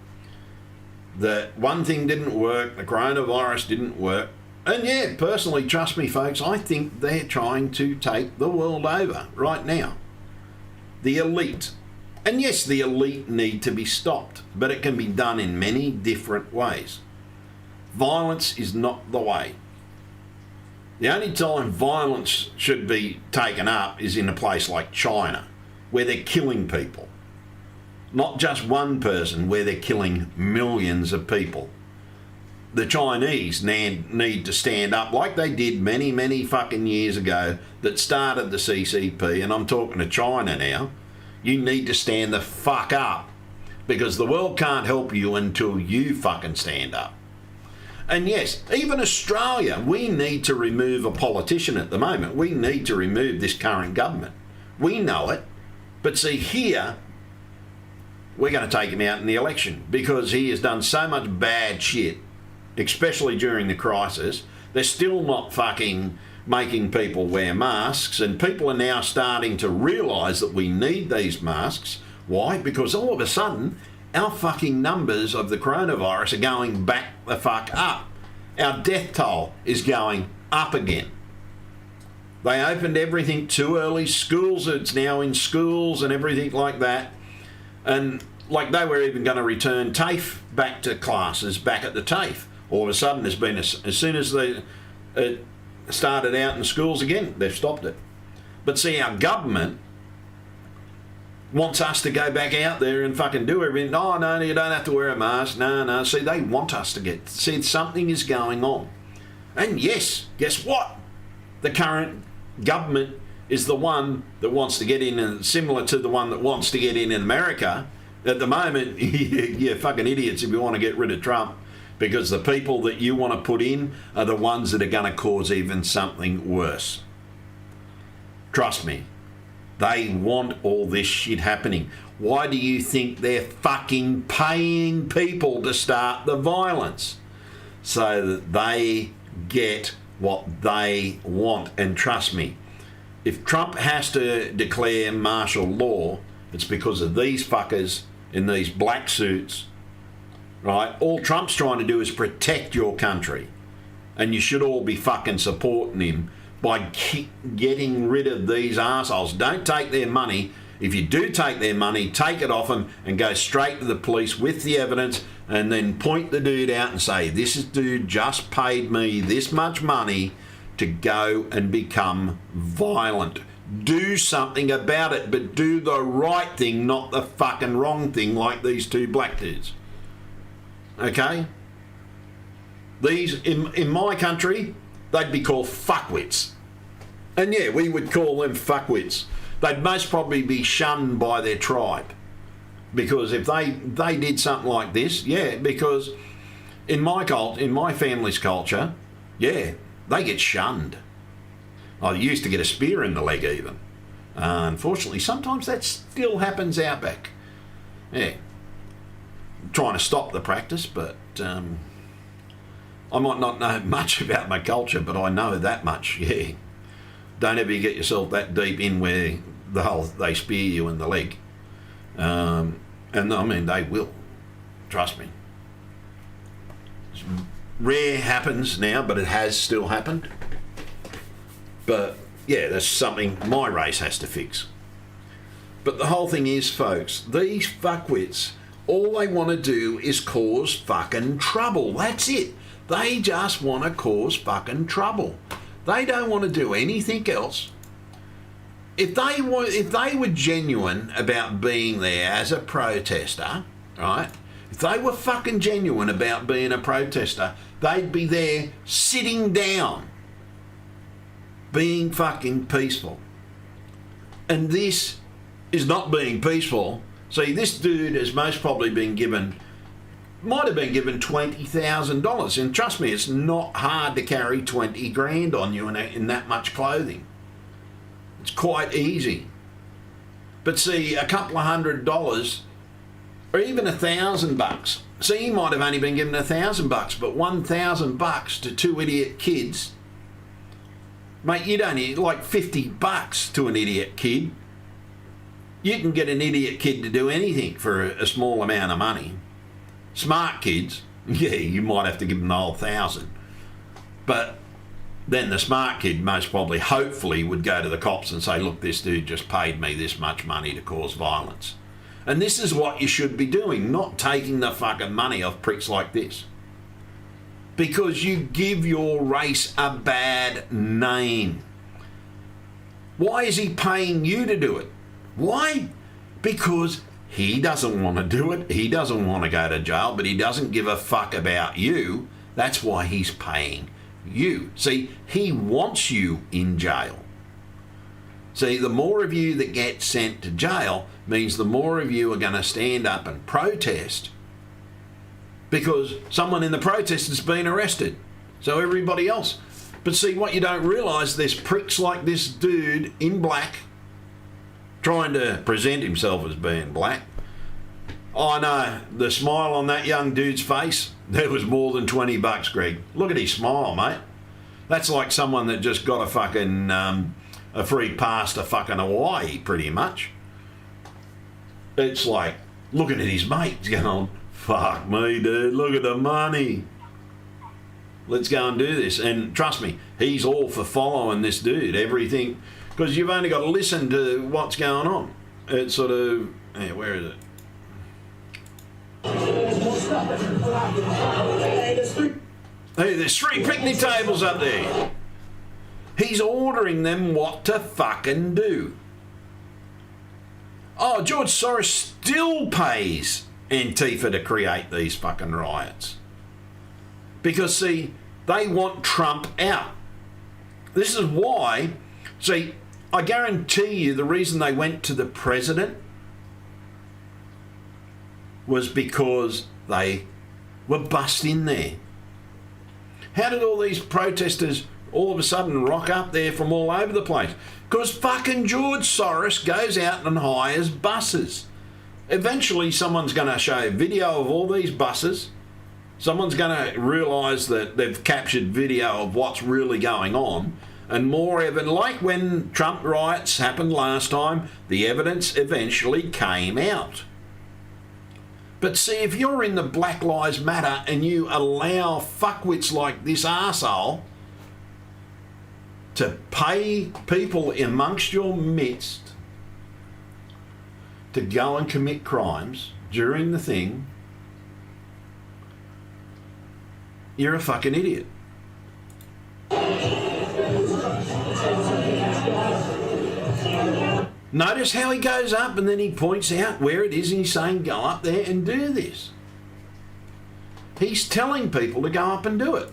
That one thing didn't work, the coronavirus didn't work. And yeah, personally, trust me folks, I think they're trying to take the world over right now. The elite. And yes, the elite need to be stopped, but it can be done in many different ways. Violence is not the way. The only time violence should be taken up is in a place like China, where they're killing people. Not just one person, where they're killing millions of people. The Chinese need to stand up like they did many, many fucking years ago that started the CCP, and I'm talking to China now. You need to stand the fuck up because the world can't help you until you fucking stand up. And yes, even Australia, we need to remove a politician at the moment. We need to remove this current government. We know it. But see, here, we're going to take him out in the election because he has done so much bad shit, especially during the crisis. They're still not fucking making people wear masks, and people are now starting to realise that we need these masks. Why? Because all of a sudden, our fucking numbers of the coronavirus are going back the fuck up. Our death toll is going up again. They opened everything too early. Schools, it's now in schools and everything like that. And like they were even going to return TAFE back to classes back at the TAFE. All of a sudden, there's been as soon as they started out in schools again, they've stopped it. But see, our government wants us to go back out there and fucking do everything. Oh, no, you don't have to wear a mask. No. See, they want us to see, something is going on. And yes, guess what? The current government is the one that wants to get in, and similar to the one that wants to get in America. At the moment, you're fucking idiots if you want to get rid of Trump, because the people that you want to put in are the ones that are going to cause even something worse. Trust me. They want all this shit happening. Why do you think they're fucking paying people to start the violence? So that they get what they want. And trust me, if Trump has to declare martial law, it's because of these fuckers in these black suits, right? All Trump's trying to do is protect your country. And you should all be fucking supporting him by getting rid of these assholes. Don't take their money. If you do take their money, take it off them and go straight to the police with the evidence, and then point the dude out and say, this dude just paid me this much money to go and become violent. Do something about it, but do the right thing, not the fucking wrong thing like these two black dudes. Okay? These, in my country, they'd be called fuckwits. And yeah, we would call them fuckwits. They'd most probably be shunned by their tribe. Because if they did something like this, yeah, because in my family's culture, yeah, they get shunned. I used to get a spear in the leg even. Unfortunately, sometimes that still happens out back. Yeah. I'm trying to stop the practice, but I might not know much about my culture, but I know that much, yeah. Don't ever get yourself that deep in where they spear you in the leg. And I mean, they will. Trust me. It's rare happens now, but it has still happened. But yeah, that's something my race has to fix. But the whole thing is, folks, these fuckwits, all they want to do is cause fucking trouble. That's it. They just want to cause fucking trouble. They don't want to do anything else. If they were genuine about being there as a protester, right? If they were fucking genuine about being a protester, they'd be there sitting down. being fucking peaceful. And this is not being peaceful. See, this dude has most probably been given, might have been given $20,000. And trust me, it's not hard to carry 20 grand on you in that much clothing. It's quite easy. But see, a couple of $100 or even $1,000. See, he might have only been given $1,000, but $1,000 to two idiot kids, mate, you'd only like $50 to an idiot kid. You can get an idiot kid to do anything for a small amount of money. Smart kids, yeah, you might have to give them the whole $1,000. But then the smart kid most probably, hopefully, would go to the cops and say, look, this dude just paid me this much money to cause violence. And this is what you should be doing, not taking the fucking money off pricks like this. Because you give your race a bad name. Why is he paying you to do it? Why? Because he doesn't want to do it. He doesn't want to go to jail, but he doesn't give a fuck about you. That's why he's paying you. See, he wants you in jail. See, the more of you that get sent to jail means the more of you are going to stand up and protest because someone in the protest has been arrested. So everybody else. But see, what you don't realise, there's pricks like this dude in black trying to present himself as being black. Oh no, the smile on that young dude's face, there was more than $20, Greg. Look at his smile, mate. That's like someone that just got a fucking a free pass to fucking Hawaii, pretty much. It's like looking at his mates going, fuck me, dude, look at the money. Let's go and do this. And trust me, he's all for following this dude, everything, because you've only got to listen to what's going on. It's sort of, yeah, where is it? Hey, there's 3 picnic tables up there. He's ordering them what to fucking do. Oh, George Soros still pays Antifa to create these fucking riots. Because, see, they want Trump out. This is why, see, I guarantee you the reason they went to the president was because they were bussed in there. How did all these protesters all of a sudden rock up there from all over the place? Because fucking George Soros goes out and hires buses. Eventually someone's going to show video of all these buses. Someone's going to realise that they've captured video of what's really going on. And more evidence, like when Trump riots happened last time, the evidence eventually came out. But see, if you're in the Black Lives Matter and you allow fuckwits like this arsehole to pay people amongst your midst to go and commit crimes during the thing, you're a fucking idiot. Notice how he goes up and then he points out where it is and he's saying go up there and do this. He's telling people to go up and do it.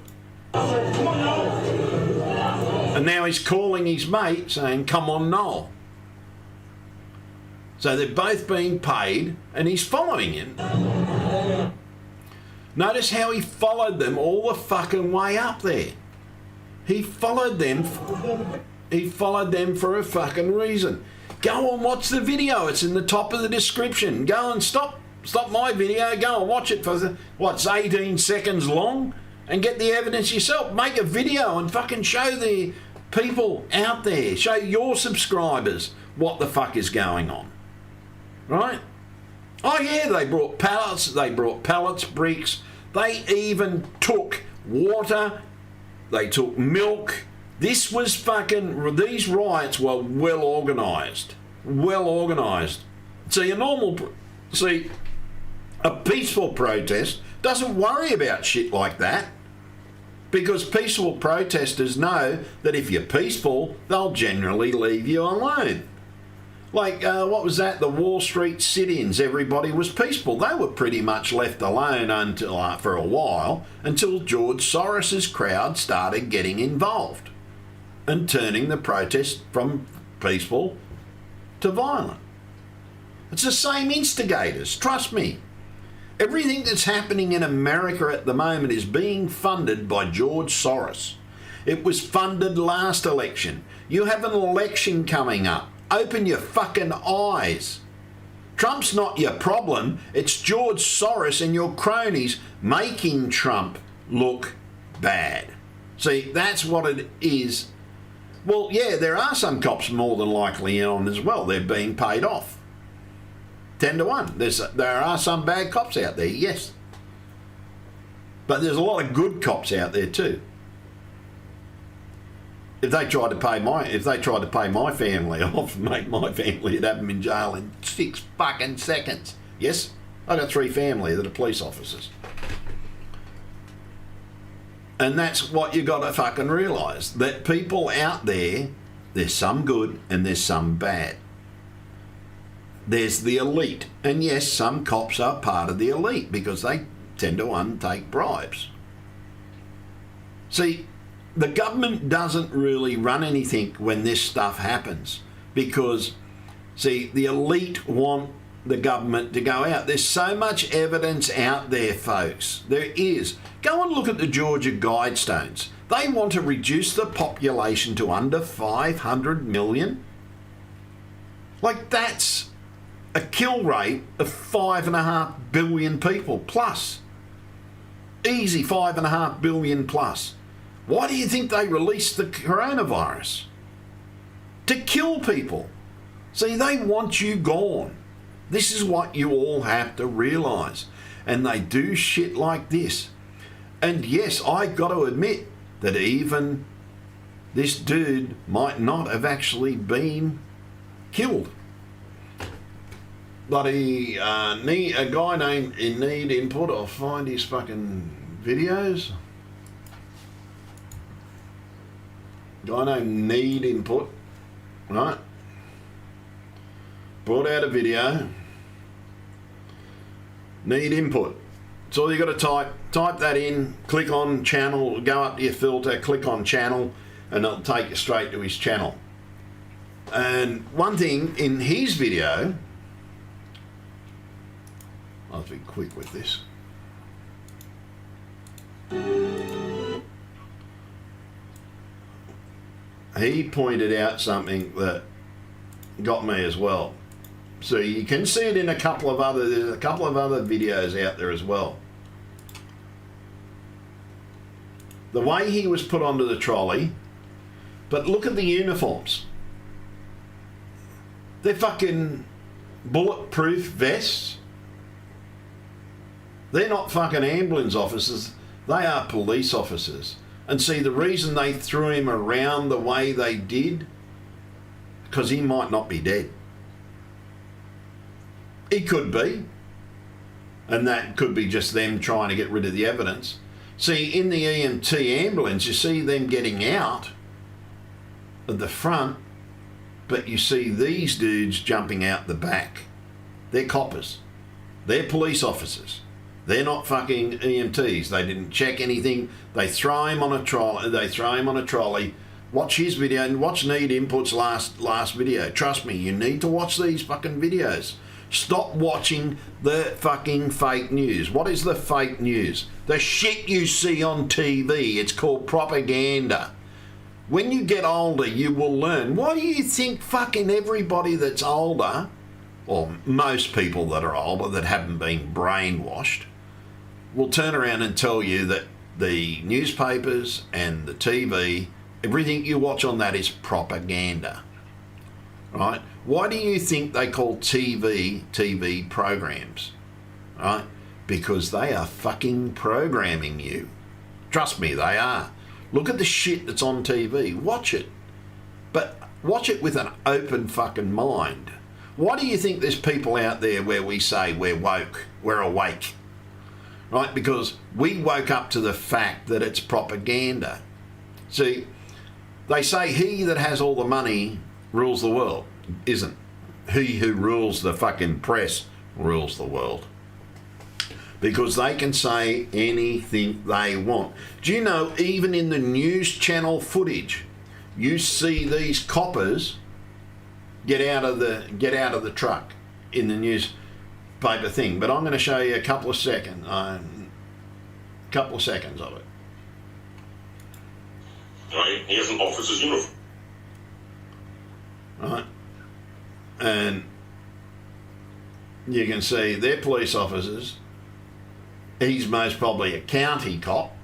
And now he's calling his mate saying, come on, Noel. So they're both being paid and he's following him. Notice how he followed them all the fucking way up there. He followed them for a fucking reason. Go and watch the video. It's in the top of the description. Go and stop my video. Go and watch it for, what's 18 seconds long and get the evidence yourself. Make a video and fucking show the people out there, show your subscribers what the fuck is going on. Right? Oh yeah, they brought pallets, bricks. They even took water. They took milk. This was fucking, these riots were well organised. Well organised. See, a peaceful protest doesn't worry about shit like that. Because peaceful protesters know that if you're peaceful, they'll generally leave you alone. Like, what was that? The Wall Street sit-ins, everybody was peaceful. They were pretty much left alone until for a while, until George Soros's crowd started getting involved. and turning the protest from peaceful to violent. It's the same instigators, trust me. Everything that's happening in America at the moment is being funded by George Soros. It was funded last election. You have an election coming up. Open your fucking eyes. Trump's not your problem. It's George Soros and your cronies making Trump look bad. See, that's what it is. Well, yeah, there are some cops more than likely in on as well. They're being paid off. 10 to 1. There are some bad cops out there, yes. But there's a lot of good cops out there too. If they tried to pay my family off, make my family, it'd have them in jail in 6 fucking seconds. Yes? I got 3 family that are police officers. And that's what you got to fucking realise. That people out there, there's some good and there's some bad. There's the elite. And yes, some cops are part of the elite because they 10 to 1 take bribes. See, the government doesn't really run anything when this stuff happens because, see, the elite want the government to go out. There's so much evidence out there, folks. There is. Go and look at the Georgia Guidestones. They want to reduce the population to under 500 million. Like, that's a kill rate of 5.5 billion people plus. Easy 5.5 billion plus. Why do you think they released the coronavirus? To kill people. See, they want you gone. This is what you all have to realise. And they do shit like this. And yes, I got to admit that even this dude might not have actually been killed. Bloody a guy named Need Input, I'll find his fucking videos. Guy named Need Input, right? Brought out a video. Need Input. It's all you got to type that in, click on channel, go up to your filter, click on channel, and it'll take you straight to his channel. And one thing in his video, I'll be quick with this. He pointed out something that got me as well. So you can see it in there's a couple of other videos out there as well. The way he was put onto the trolley, but look at the uniforms. They're fucking bulletproof vests. They're not fucking ambulance officers, they are police officers. And see, the reason they threw him around the way they did, because he might not be dead. He could be. And that could be just them trying to get rid of the evidence. See, in the EMT ambulance, you see them getting out at the front, but you see these dudes jumping out the back. They're coppers. They're police officers. They're not fucking EMTs. They didn't check anything. They throw him on a trolley. Watch his video and watch Need Input's last video. Trust me, you need to watch these fucking videos. Stop watching the fucking fake news. What is the fake news? The shit you see on TV. It's called propaganda. When you get older, you will learn. Why do you think fucking everybody that's older, or most people that are older that haven't been brainwashed, will turn around and tell you that the newspapers and the TV, everything you watch on that is propaganda, right? Why do you think they call TV programs, right? Because they are fucking programming you. Trust me, they are. Look at the shit that's on TV. Watch it. But watch it with an open fucking mind. Why do you think there's people out there where we say we're woke, we're awake? Right? Because we woke up to the fact that it's propaganda. See, they say he that has all the money rules the world. Isn't. He who rules the fucking press rules the world. Because they can say anything they want. Do you know, even in the news channel footage, you see these coppers get out of the truck in the newspaper thing. But I'm going to show you a couple of seconds of it. Right, here's an officer's uniform. Right, and you can see they're police officers. He's most probably a county cop.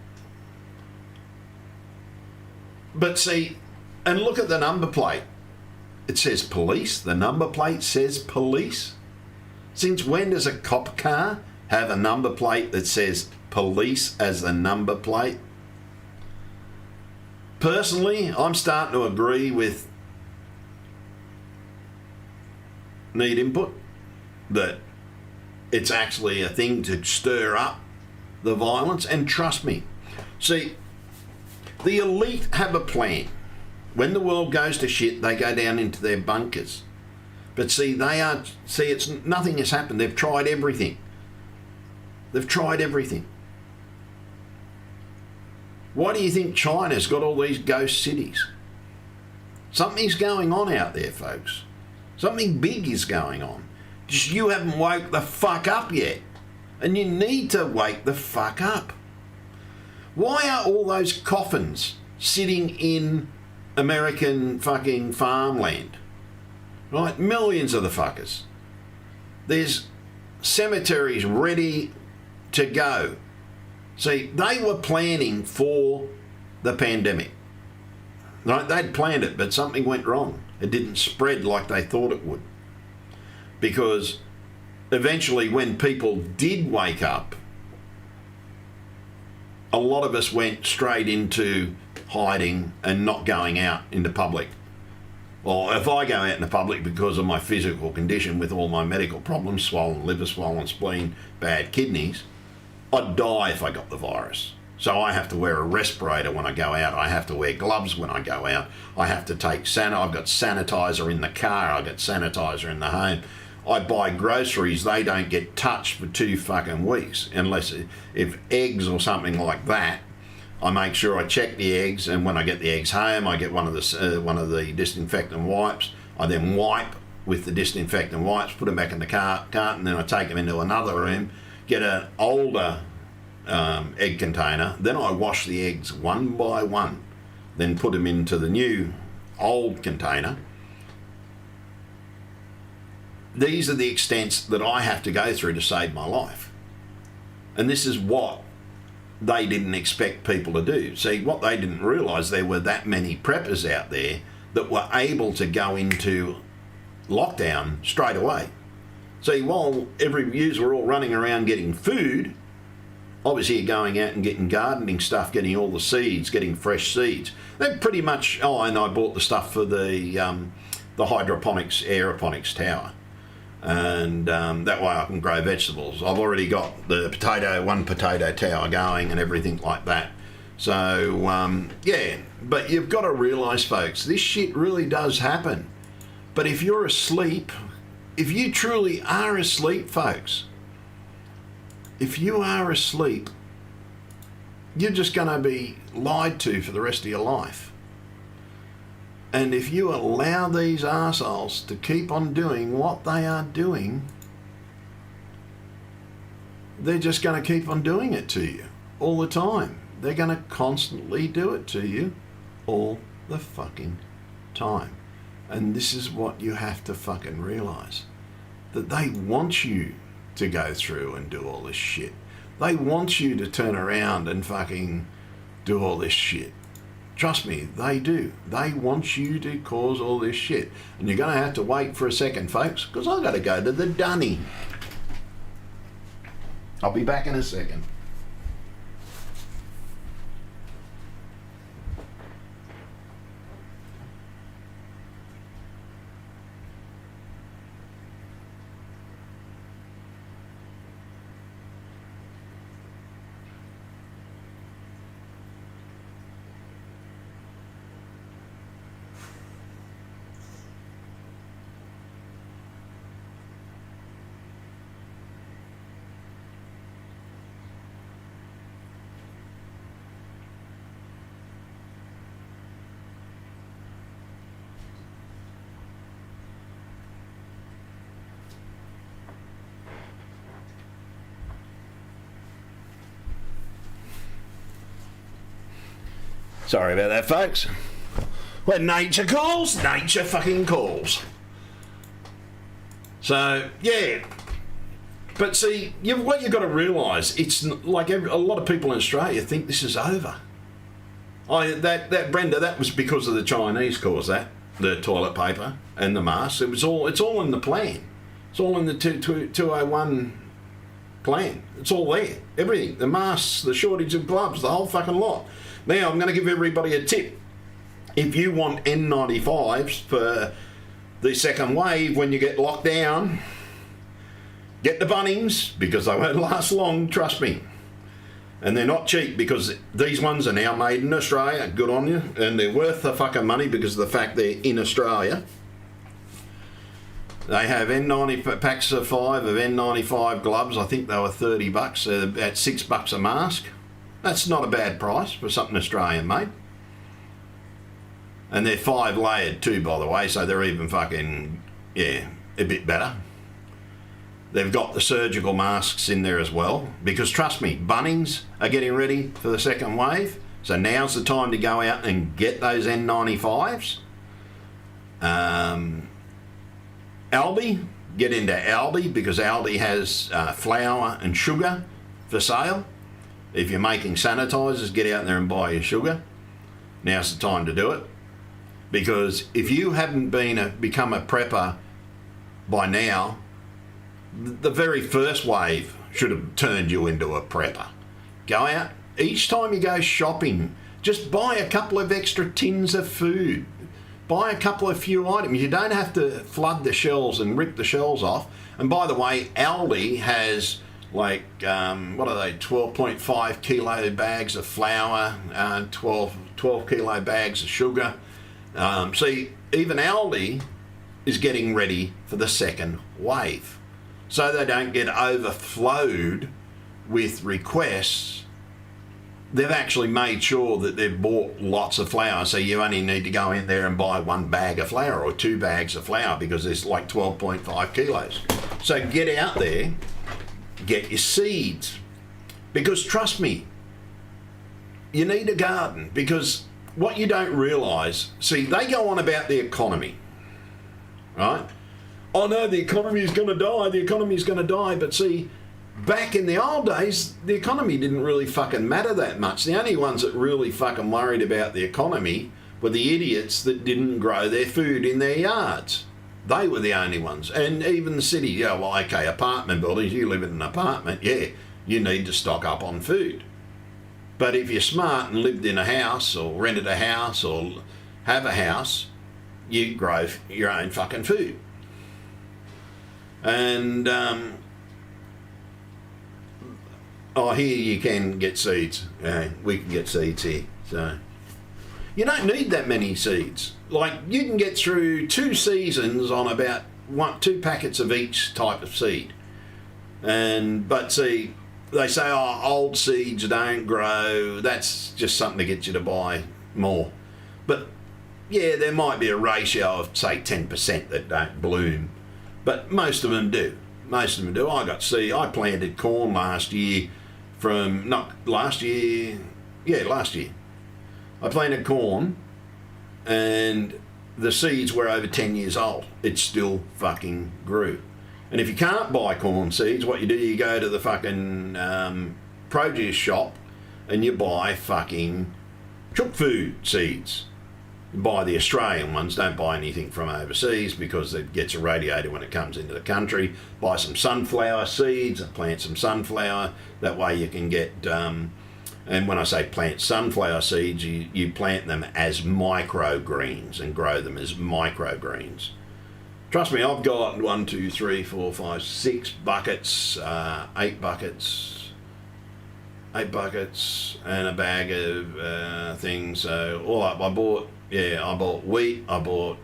But see, and look at the number plate. It says police. The number plate says police. Since when does a cop car have a number plate that says police as the number plate? Personally, I'm starting to agree with Need Input that it's actually a thing to stir up the violence. And trust me, see, the elite have a plan. When the world goes to shit, they go down into their bunkers. But see, it's nothing has happened. They've tried everything. They've tried everything. Why do you think China's got all these ghost cities? Something's going on out there, folks. Something big is going on. Just you haven't woke the fuck up yet. And you need to wake the fuck up. Why are all those coffins sitting in American fucking farmland? Right? Millions of the fuckers. There's cemeteries ready to go. See, they were planning for the pandemic. Right? They'd planned it, but something went wrong. It didn't spread like they thought it would. Because eventually when people did wake up, a lot of us went straight into hiding and not going out into public. Well, if I go out into public because of my physical condition with all my medical problems, swollen liver, swollen spleen, bad kidneys, I'd die if I got the virus. So I have to wear a respirator when I go out. I have to wear gloves when I go out. I have to take I've got sanitizer in the car. I've got sanitizer in the home. I buy groceries. They don't get touched for 2 fucking weeks unless if eggs or something like that. I make sure I check the eggs, and when I get the eggs home, I get one of the disinfectant wipes. I then wipe with the disinfectant wipes, put them back in the cart, and then I take them into another room, get an older egg container. Then I wash the eggs one by one, then put them into the new old container. These are the extents that I have to go through to save my life. And this is what they didn't expect people to do. See, what they didn't realise, there were that many preppers out there that were able to go into lockdown straight away. See, while every user were all running around getting food, I was here going out and getting gardening stuff, getting all the seeds, getting fresh seeds. They're pretty much, and I bought the stuff for the hydroponics, aeroponics tower. And that way I can grow vegetables. I've already got one potato tower going and everything like that. So, yeah, but you've got to realise, folks, this shit really does happen. But if you're asleep, if you truly are asleep, folks, if you are asleep, you're just going to be lied to for the rest of your life. And if you allow these arseholes to keep on doing what they are doing, they're just going to keep on doing it to you all the time. They're going to constantly do it to you all the fucking time. And this is what you have to fucking realise. That they want you to go through and do all this shit. They want you to turn around and fucking do all this shit. Trust me, they do. They want you to cause all this shit. And you're going to have to wait for a second, folks, because I've got to go to the dunny. I'll be back in a second. Sorry about that, folks. When nature calls, nature fucking calls. So, yeah. But see, what you've got to realise, it's like a lot of people in Australia think this is over. That Brenda, that was because of the Chinese caused that, the toilet paper and the masks. It's all in the plan. It's all in the 201 plan. It's all there. Everything. The masks, the shortage of gloves, the whole fucking lot. Now, I'm going to give everybody a tip. If you want N95s for the second wave when you get locked down, get the Bunnings, because they won't last long, trust me. And they're not cheap, because these ones are now made in Australia. Good on you. And they're worth the fucking money because of the fact they're in Australia. They have packs of 5 of N95 gloves. I think they were $30, about $6 a mask. That's not a bad price for something Australian made. And they're 5 layered too, by the way, so they're even fucking, a bit better. They've got the surgical masks in there as well, because trust me, Bunnings are getting ready for the second wave, so now's the time to go out and get those N95s. Aldi, get into Aldi, because Aldi has flour and sugar for sale. If you're making sanitisers, get out there and buy your sugar. Now's the time to do it. Because if you haven't become a prepper by now, the very first wave should have turned you into a prepper. Go out, each time you go shopping, just buy a couple of extra tins of food. Buy a couple of few items. You don't have to flood the shelves and rip the shelves off. And by the way, Aldi has 12.5 kilo bags of flour, 12 kilo bags of sugar. See, even Aldi is getting ready for the second wave, so they don't get overflowed with requests. They've actually made sure that they've bought lots of flour, so you only need to go in there and buy 1 bag of flour or 2 bags of flour, because there's like 12.5 kilos. So get out there, get your seeds, because trust me, you need a garden. Because what you don't realise, see, they go on about the economy, right? Oh no, the economy is going to die, the economy is going to die. But see, back in the old days, the economy didn't really fucking matter that much. The only ones that really fucking worried about the economy were the idiots that didn't grow their food in their yards. They were the only ones. And even the city, apartment buildings, you live in an apartment, you need to stock up on food. But if you're smart and lived in a house or rented a house or have a house, you grow your own fucking food. And here you can get seeds. We can get seeds here. So you don't need that many seeds. Like, you can get through 2 seasons on about 2 packets of each type of seed. But see, they say, old seeds don't grow. That's just something to get you to buy more. But yeah, there might be a ratio of, say, 10% that don't bloom. But most of them do. Most of them do. I planted corn last year last year. I planted corn, and the seeds were over 10 years old. It still fucking grew. And if you can't buy corn seeds, what you do, you go to the fucking produce shop and you buy fucking chook food seeds. Buy the Australian ones, don't buy anything from overseas, because it gets irradiated when it comes into the country. Buy some sunflower seeds and plant some sunflower. That way you can get, and when I say plant sunflower seeds, you plant them as microgreens and grow them as microgreens. Trust me, I've got 6 buckets, 8 buckets, and a bag of things. So all up, I bought wheat. I bought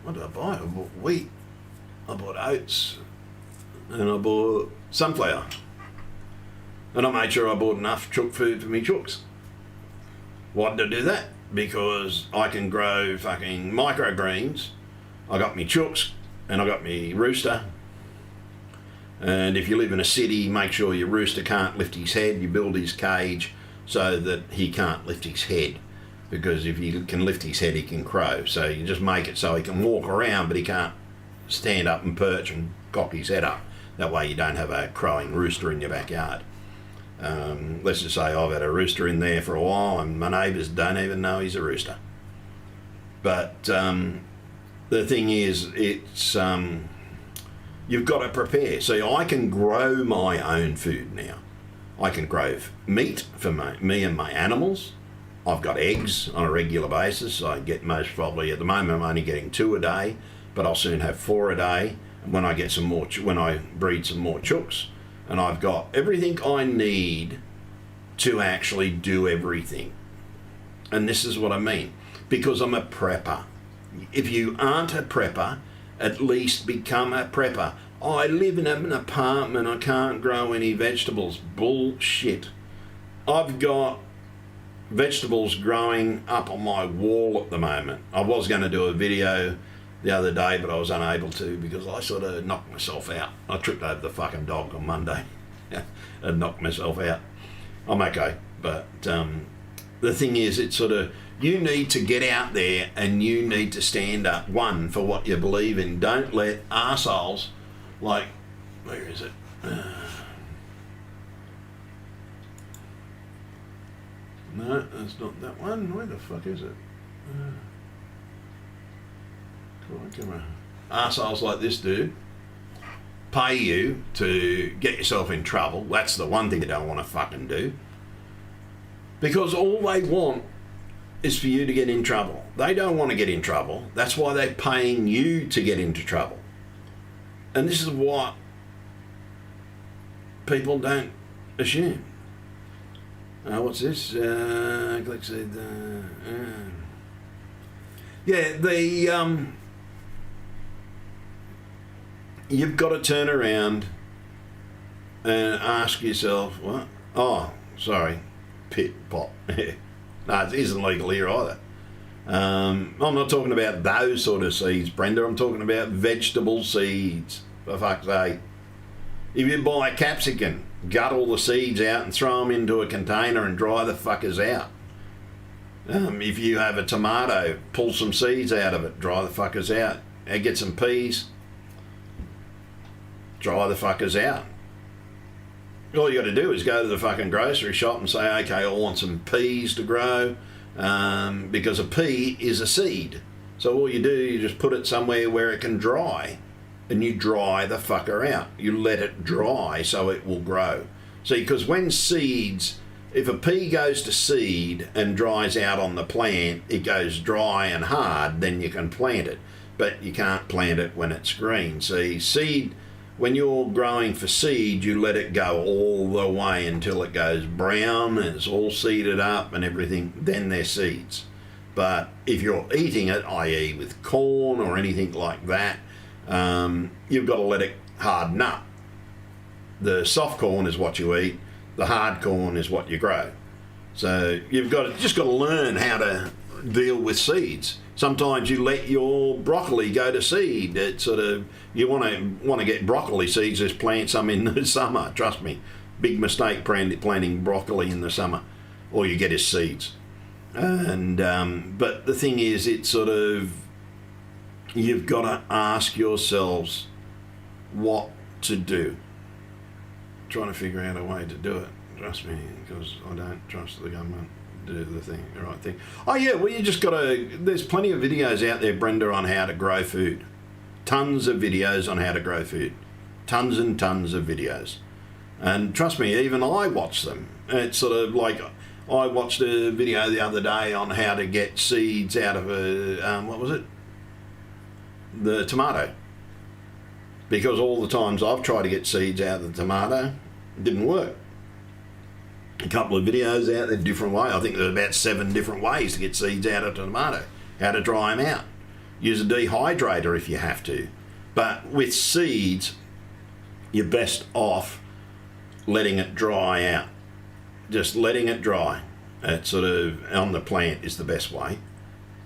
what did I buy? I bought wheat. I bought oats, and I bought sunflower. And I made sure I bought enough chook food for me chooks. Why did I do that? Because I can grow fucking microgreens. I got me chooks and I got me rooster. And if you live in a city, make sure your rooster can't lift his head. You build his cage so that he can't lift his head. Because if he can lift his head, he can crow. So you just make it so he can walk around, but he can't stand up and perch and cock his head up. That way you don't have a crowing rooster in your backyard. Let's just say I've had a rooster in there for a while and my neighbours don't even know he's a rooster. But the thing is, it's you've got to prepare. See, I can grow my own food now. I can grow meat for me and my animals. I've got eggs on a regular basis. I get most probably, at the moment I'm only getting 2 a day, but I'll soon have 4 a day when I get some more, when I breed some more chooks. And I've got everything I need to actually do everything. And this is what I mean, because I'm a prepper. If you aren't a prepper, at least become a prepper. I live in an apartment, I can't grow any vegetables. Bullshit. I've got vegetables growing up on my wall at the moment. I was going to do a video the other day, but I was unable to because I sort of knocked myself out. I tripped over the fucking dog on Monday and knocked myself out. I'm okay, but the thing is, it's sort of, you need to get out there and you need to stand up, one, for what you believe in. Don't let arseholes like, where is it? No, that's not that one. Where the fuck is it? Come on, camera. Arseholes like this dude pay you to get yourself in trouble. That's the one thing they don't want to fucking do. Because all they want is for you to get in trouble. They don't want to get in trouble. That's why they're paying you to get into trouble. And this is what people don't assume. What's this? Yeah, you've got to turn around and ask yourself, what? Oh, sorry, pit pot. No, it isn't legal here either. I'm not talking about those sort of seeds, Brenda. I'm talking about vegetable seeds, for fuck's sake. If you buy a capsicum, gut all the seeds out and throw them into a container and dry the fuckers out. If you have a tomato, pull some seeds out of it, dry the fuckers out. And get some peas, dry the fuckers out. All you got to do is go to the fucking grocery shop and say, okay, I want some peas to grow, because a pea is a seed. So all you do, you just put it somewhere where it can dry, and you dry the fucker out. You let it dry so it will grow. See, because when seeds, if a pea goes to seed and dries out on the plant, it goes dry and hard, then you can plant it. But you can't plant it when it's green. See, seed, when you're growing for seed, you let it go all the way until it goes brown and it's all seeded up and everything, then they're seeds. But if you're eating it, i.e. with corn or anything like that, you've got to let it harden up. The soft corn is what you eat, the hard corn is what you grow. So you've just got to learn how to deal with seeds. Sometimes you let your broccoli go to seed. It's sort of, you want to get broccoli seeds, just plant some in the summer. Trust me, big mistake planting broccoli in the summer. All you get is seeds. And but the thing is, it's sort of, you've got to ask yourselves what to do. Trying to figure out a way to do it. Trust me, because I don't trust the government. Do the right thing. Oh yeah, well you just got to, there's plenty of videos out there, Brenda, on how to grow food. Tons of videos on how to grow food. Tons and tons of videos. And trust me, even I watch them. It's sort of like, I watched a video the other day on how to get seeds out of a, what was it? The tomato. Because all the times I've tried to get seeds out of the tomato, it didn't work. A couple of videos out there, different way. I think there's about 7 different ways to get seeds out of a tomato. How to dry them out. Use a dehydrator if you have to. But with seeds, you're best off letting it dry out. Just letting it dry. It's sort of, on the plant is the best way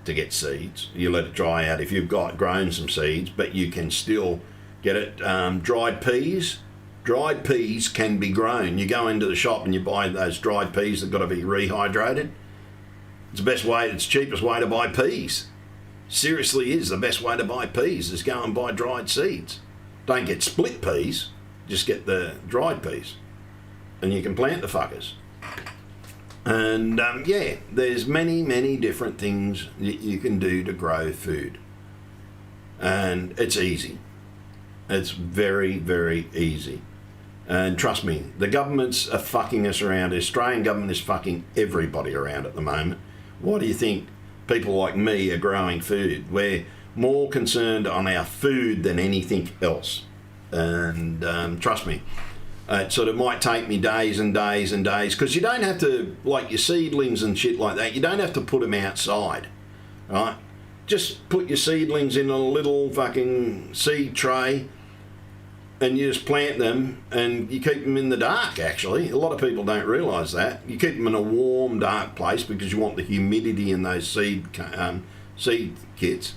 to get seeds. You let it dry out if you've grown some seeds, but you can still get it. Dried peas dried peas can be grown. You go into the shop and you buy those dried peas that got to be rehydrated. It's the best way, it's the cheapest way to buy peas. Seriously is the best way to buy peas, is go and buy dried seeds. Don't get split peas, just get the dried peas. And you can plant the fuckers. And yeah, there's many different things that you can do to grow food. And it's easy. It's very easy. And trust me, the governments are fucking us around. The Australian government is fucking everybody around at the moment. Why do you think people like me are growing food? We're more concerned on our food than anything else. And trust me, it sort of might take me days and days and days, because you don't have to, like your seedlings and shit like that, you don't have to put them outside, right? Just put your seedlings in a little fucking seed tray and you just plant them, and you keep them in the dark, actually. A lot of people don't realise that. You keep them in a warm, dark place because you want the humidity in those seed kits.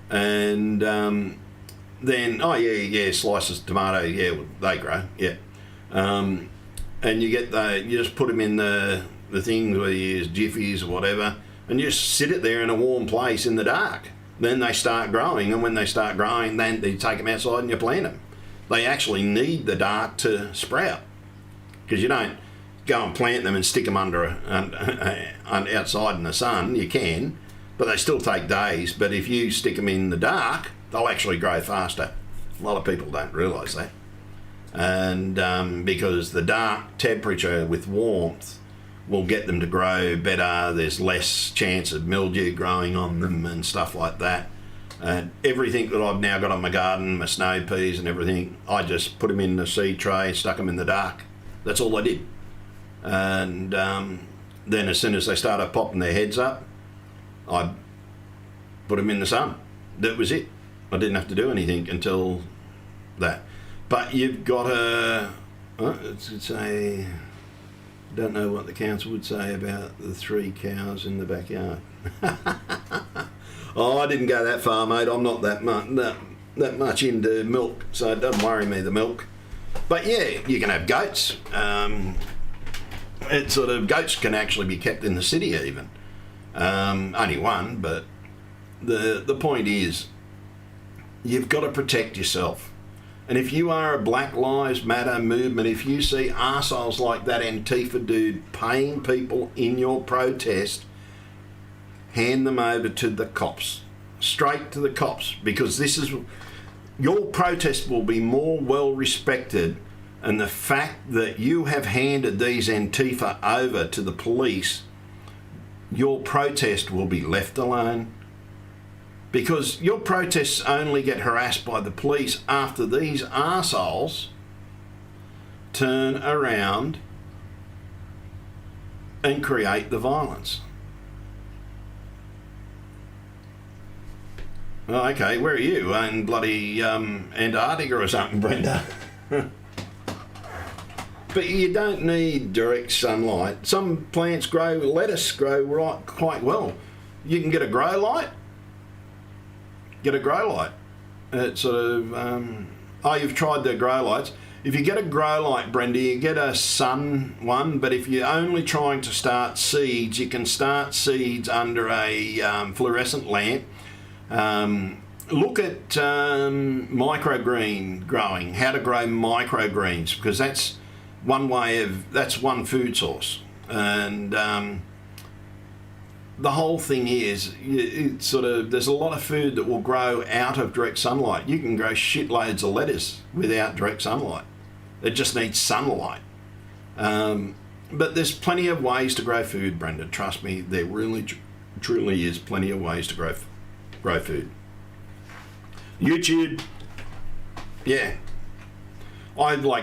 And then, slices of tomato, they grow, and you you just put them in the things where you use Jiffies or whatever, and you just sit it there in a warm place in the dark. Then they start growing, and when they start growing, then you take them outside and you plant them. They actually need the dark to sprout, because you don't go and plant them and stick them outside in the sun. You can, but they still take days. But if you stick them in the dark, they'll actually grow faster. A lot of people don't realise that. And because the dark temperature with warmth will get them to grow better, there's less chance of mildew growing on them and stuff like that. And everything that I've now got on my garden, my snow peas and everything, I just put them in the seed tray, stuck them in the dark. That's all I did. And then as soon as they started popping their heads up, I put them in the sun. That was it. I didn't have to do anything until that. But you've got to, say, don't know what the council would say about the 3 cows in the backyard. Oh, I didn't go that far, mate. I'm not that much into milk, so it doesn't worry me, the milk. But yeah, you can have goats. Goats can actually be kept in the city even. Only one, but the point is, you've got to protect yourself. And if you are a Black Lives Matter movement, if you see arseholes like that Antifa dude paying people in your protest, hand them over to the cops, straight to the cops, because your protest will be more well respected, and the fact that you have handed these Antifa over to the police, your protest will be left alone, because your protests only get harassed by the police after these arseholes turn around and create the violence. Oh, okay, where are you? In bloody Antarctica or something, Brenda? But you don't need direct sunlight. Some plants lettuce grow quite well. You can get a grow light. It's sort of, you've tried the grow lights. If you get a grow light, Brenda, you get a sun one, but if you're only trying to start seeds, you can start seeds under a fluorescent lamp. Look at microgreen growing, how to grow microgreens, because that's one food source. And the whole thing is, there's a lot of food that will grow out of direct sunlight. You can grow shitloads of lettuce without direct sunlight. It just needs sunlight. But there's plenty of ways to grow food, Brenda. Trust me, there really, truly is plenty of ways to grow food. YouTube, yeah. All my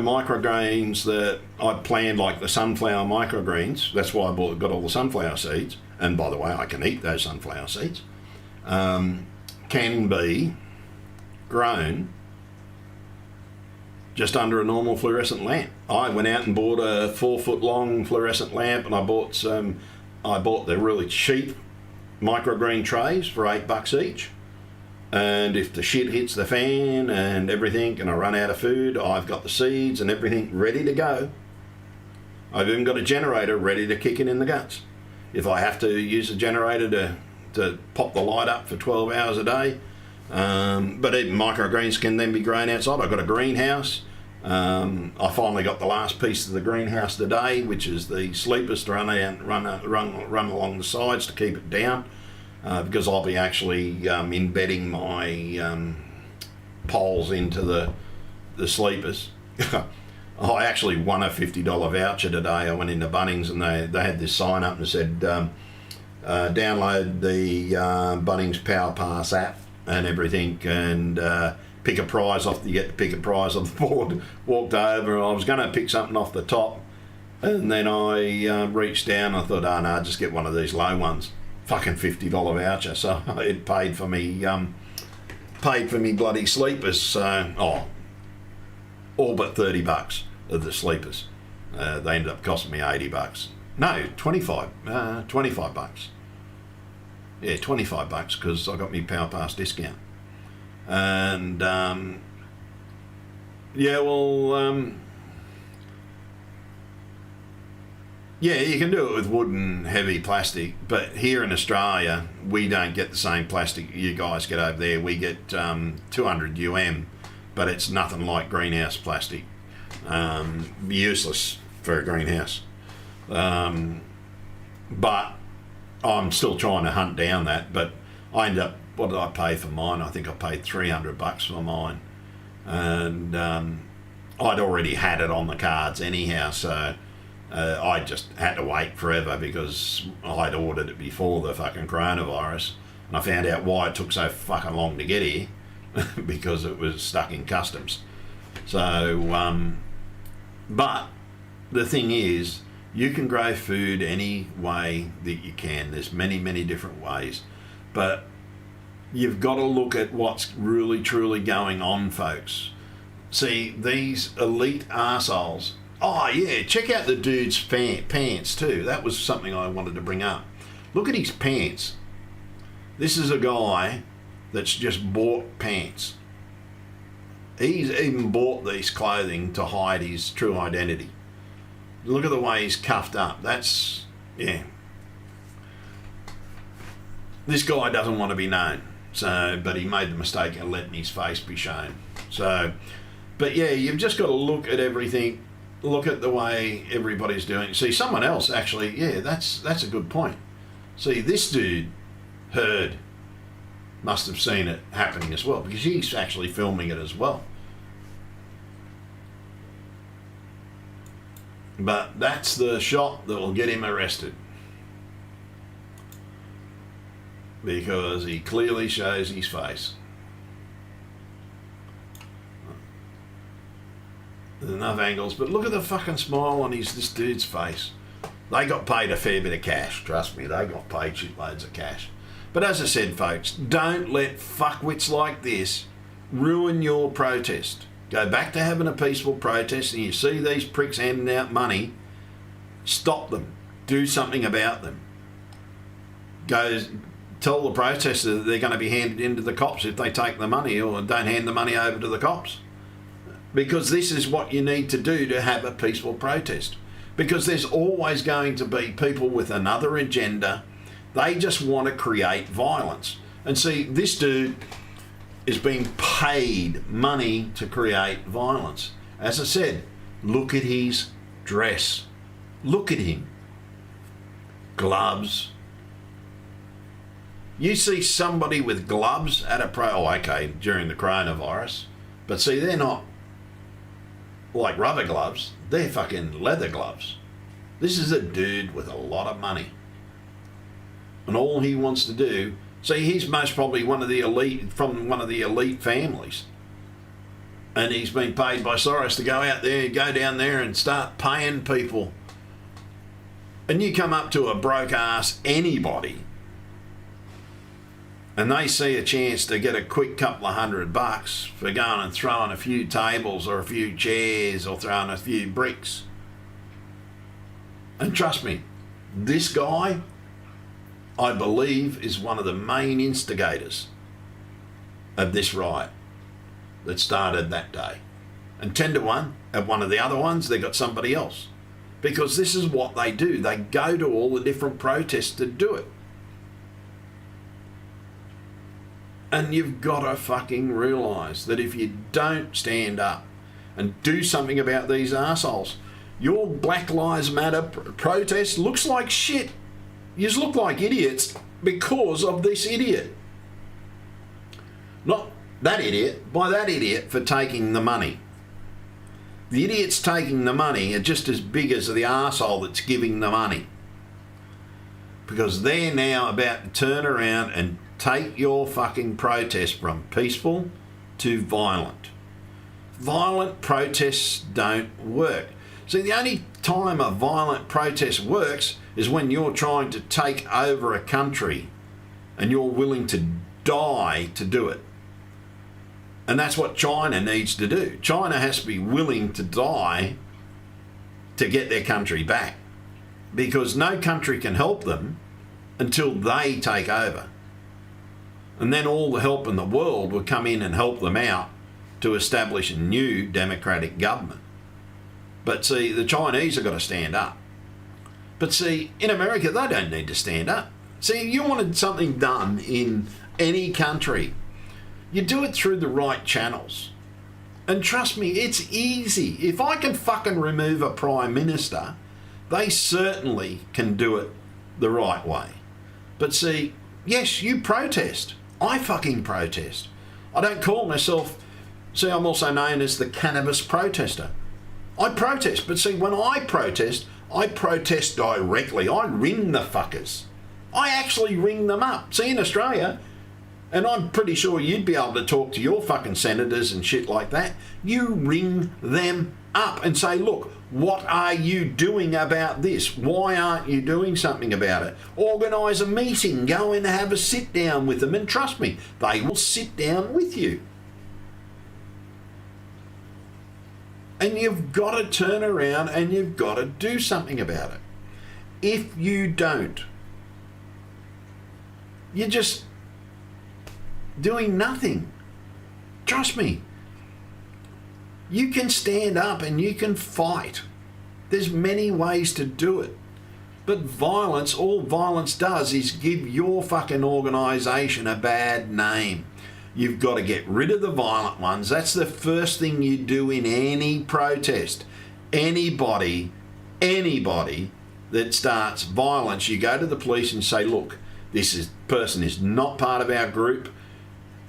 microgreens that I planned, like the sunflower microgreens, that's why I got all the sunflower seeds, and by the way, I can eat those sunflower seeds, can be grown just under a normal fluorescent lamp. I went out and bought a 4-foot long fluorescent lamp, and I bought the really cheap microgreen trays for $8 each. And if the shit hits the fan and everything and I run out of food, I've got the seeds and everything ready to go. I've even got a generator ready to kick it in the guts. If I have to use a generator to pop the light up for 12 hours a day, but even microgreens can then be grown outside. I've got a greenhouse. I finally got the last piece of the greenhouse today, which is the sleepers to run along the sides to keep it down, because I'll be actually embedding my poles into the sleepers. I actually won a $50 voucher today. I went into Bunnings and they had this sign up and said, download the Bunnings Power Pass app and everything, and pick a prize off. You get to pick a prize off the board. Walked over. I was going to pick something off the top, and then I reached down. I thought, oh no, just get one of these low ones. Fucking $50 voucher. So it paid for me. Paid for me bloody sleepers. So all but $30 of the sleepers. They ended up costing me $80. No, 25. $25. Yeah, $25 because I got me Power Pass discount. And yeah, you can do it with wood and heavy plastic, but here in Australia we don't get the same plastic you guys get over there. We get 200 but it's nothing like greenhouse plastic. Useless for a greenhouse. But I'm still trying to hunt down that, but I ended up, what did I pay for mine? I think I paid $300 for mine. And I'd already had it on the cards anyhow, so I just had to wait forever because I'd ordered it before the fucking coronavirus. And I found out why it took so fucking long to get here. Because it was stuck in customs. So, but the thing is, you can grow food any way that you can. There's many, many different ways. But you've got to look at what's really, truly going on, folks. See, these elite arseholes. Oh, yeah, check out the dude's pants, too. That was something I wanted to bring up. Look at his pants. This is a guy that's just bought pants. He's even bought these clothing to hide his true identity. Look at the way he's cuffed up. That's, yeah. This guy doesn't want to be known. So, but he made the mistake of letting his face be shown. So, but yeah, you've just got to look at everything. Look at the way everybody's doing. See, someone else actually, yeah, that's a good point. See, this dude must have seen it happening as well, because he's actually filming it as well. But that's the shot that will get him arrested, because he clearly shows his face. There's enough angles, but look at the fucking smile on this dude's face. They got paid a fair bit of cash, trust me, they got paid shitloads of cash. But as I said, folks, don't let fuckwits like this ruin your protest. Go back to having a peaceful protest, and you see these pricks handing out money, stop them. Do something about them. Go tell the protesters that they're going to be handed in to the cops if they take the money, or don't hand the money over to the cops. Because this is what you need to do to have a peaceful protest. Because there's always going to be people with another agenda. They just want to create violence. And see, this dude is being paid money to create violence. As I said, look at his dress. Look at him. Gloves. You see somebody with gloves at a during the coronavirus. But see, they're not like rubber gloves. They're fucking leather gloves. This is a dude with a lot of money. And all he wants to do, see, he's most probably one of the elite, from one of the elite families. And he's been paid by Soros to go down there and start paying people. And you come up to a broke ass anybody, and they see a chance to get a quick couple of $100 for going and throwing a few tables or a few chairs or throwing a few bricks. And trust me, this guy, I believe, is one of the main instigators of this riot that started that day. And 10 to 1 at one of the other ones, they got somebody else. Because this is what they do. They go to all the different protests to do it. And you've got to fucking realise that if you don't stand up and do something about these arseholes, your Black Lives Matter protest looks like shit. You look like idiots because of this idiot. Not that idiot, by that idiot for taking the money. The idiots taking the money are just as big as the arsehole that's giving the money. Because they're now about to turn around and take your fucking protest from peaceful to violent. Violent protests don't work. See, the only time a violent protest works is when you're trying to take over a country and you're willing to die to do it. And that's what China needs to do. China has to be willing to die to get their country back, because no country can help them until they take over. And then all the help in the world will come in and help them out to establish a new democratic government. But see, the Chinese have got to stand up. But see, in America, they don't need to stand up. See, you wanted something done in any country, you do it through the right channels. And trust me, it's easy. If I can fucking remove a prime minister, they certainly can do it the right way. But see, yes, you protest. I fucking protest. I don't call myself, see, I'm also known as the cannabis protester. I protest, but see, when I protest directly. I ring the fuckers. I actually ring them up. See, in Australia, and I'm pretty sure you'd be able to talk to your fucking senators and shit like that, you ring them up and say, look, what are you doing about this? Why aren't you doing something about it? Organise a meeting, go and have a sit down with them, and trust me, they will sit down with you. And you've got to turn around and you've got to do something about it. If you don't, you're just doing nothing. Trust me. You can stand up and you can fight. There's many ways to do it. But violence, all violence does is give your fucking organisation a bad name. You've got to get rid of the violent ones. That's the first thing you do in any protest. Anybody that starts violence, you go to the police and say, look, this person is not part of our group.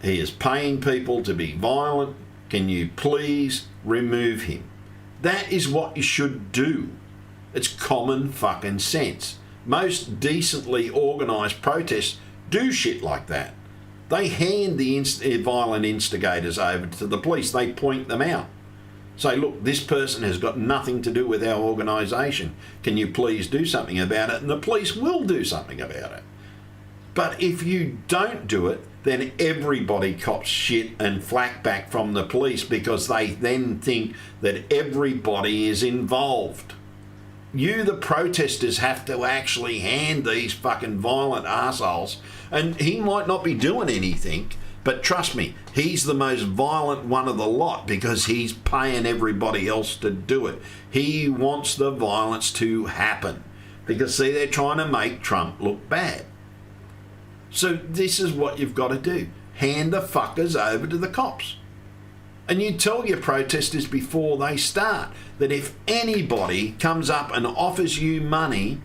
He is paying people to be violent. Can you please remove him? That is what you should do. It's common fucking sense. Most decently organised protests do shit like that. They hand the violent instigators over to the police. They point them out. Say, look, this person has got nothing to do with our organisation. Can you please do something about it? And the police will do something about it. But if you don't do it, then everybody cops shit and flack back from the police, because they then think that everybody is involved. You, the protesters, have to actually hand these fucking violent arseholes, and he might not be doing anything, but trust me, he's the most violent one of the lot because he's paying everybody else to do it. He wants the violence to happen because, see, they're trying to make Trump look bad. So this is what you've got to do. Hand the fuckers over to the cops. And you tell your protesters before they start that if anybody comes up and offers you money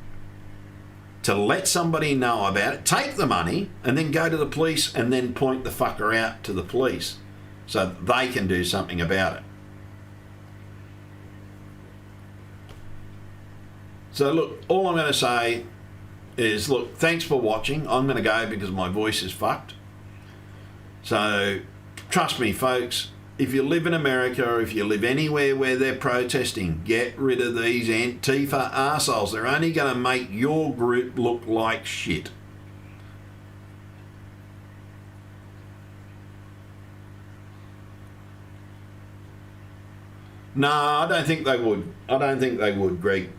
to let somebody know about it, take the money and then go to the police and then point the fucker out to the police so that they can do something about it. So look, all I'm going to say is, look, thanks for watching. I'm going to go because my voice is fucked. So trust me, folks, if you live in America or if you live anywhere where they're protesting, get rid of these antifa arseholes. They're only going to make your group look like shit. No, I don't think they would. I don't think they would, Greg.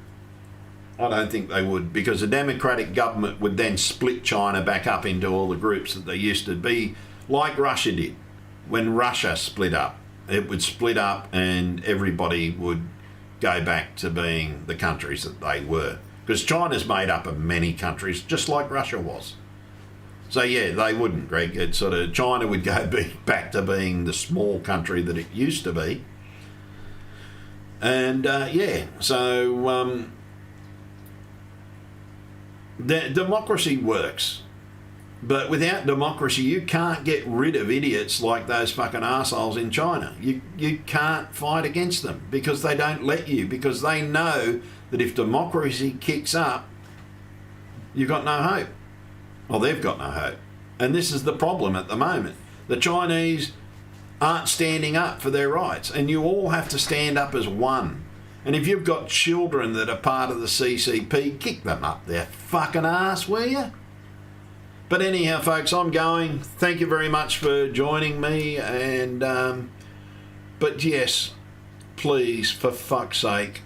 I don't think they would, because a democratic government would then split China back up into all the groups that they used to be, like Russia did. when Russia split up. It would split up and everybody would go back to being the countries that they were. Because China's made up of many countries, just like Russia was. So yeah, they wouldn't, Greg. It's sort of, China would go back to being the small country that it used to be. And so the democracy works. But without democracy, you can't get rid of idiots like those fucking arseholes in China. You can't fight against them because they don't let you, because they know that if democracy kicks up, you've got no hope. Well, they've got no hope. And this is the problem at the moment. The Chinese aren't standing up for their rights, and you all have to stand up as one. And if you've got children that are part of the CCP, kick them up their fucking ass, will you? But anyhow, folks, I'm going. Thank you very much for joining me. And but yes, please, for fuck's sake,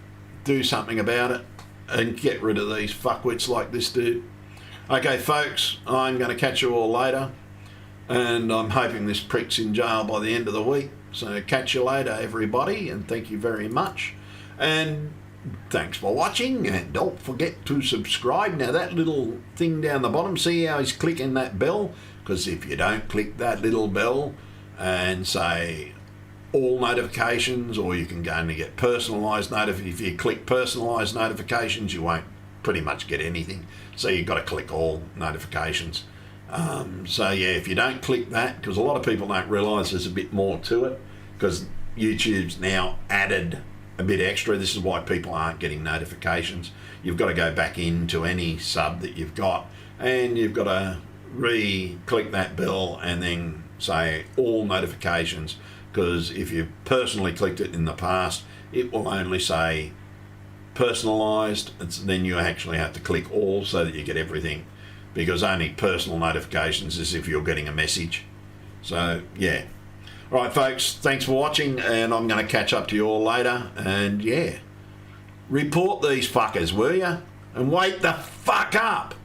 do something about it and get rid of these fuckwits like this dude. Okay, folks, I'm going to catch you all later. And I'm hoping this prick's in jail by the end of the week. So catch you later, everybody. And thank you very much. And thanks for watching, and don't forget to subscribe. Now that little thing down the bottom, see how he's clicking that bell? Because if you don't click that little bell and say all notifications, or you can go and get personalised if you click personalised notifications, you won't pretty much get anything. So you've got to click all notifications. So yeah, if you don't click that, because a lot of people don't realise there's a bit more to it, because YouTube's now added a bit extra. This is why people aren't getting notifications. You've got to go back into any sub that you've got, and you've got to re-click that bell and then say all notifications, because if you personally clicked it in the past, it will only say personalised. Then you actually have to click all so that you get everything, because only personal notifications is if you're getting a message. So yeah. All right, folks, thanks for watching, and I'm going to catch up to you all later. And yeah, report these fuckers, will you? And wake the fuck up.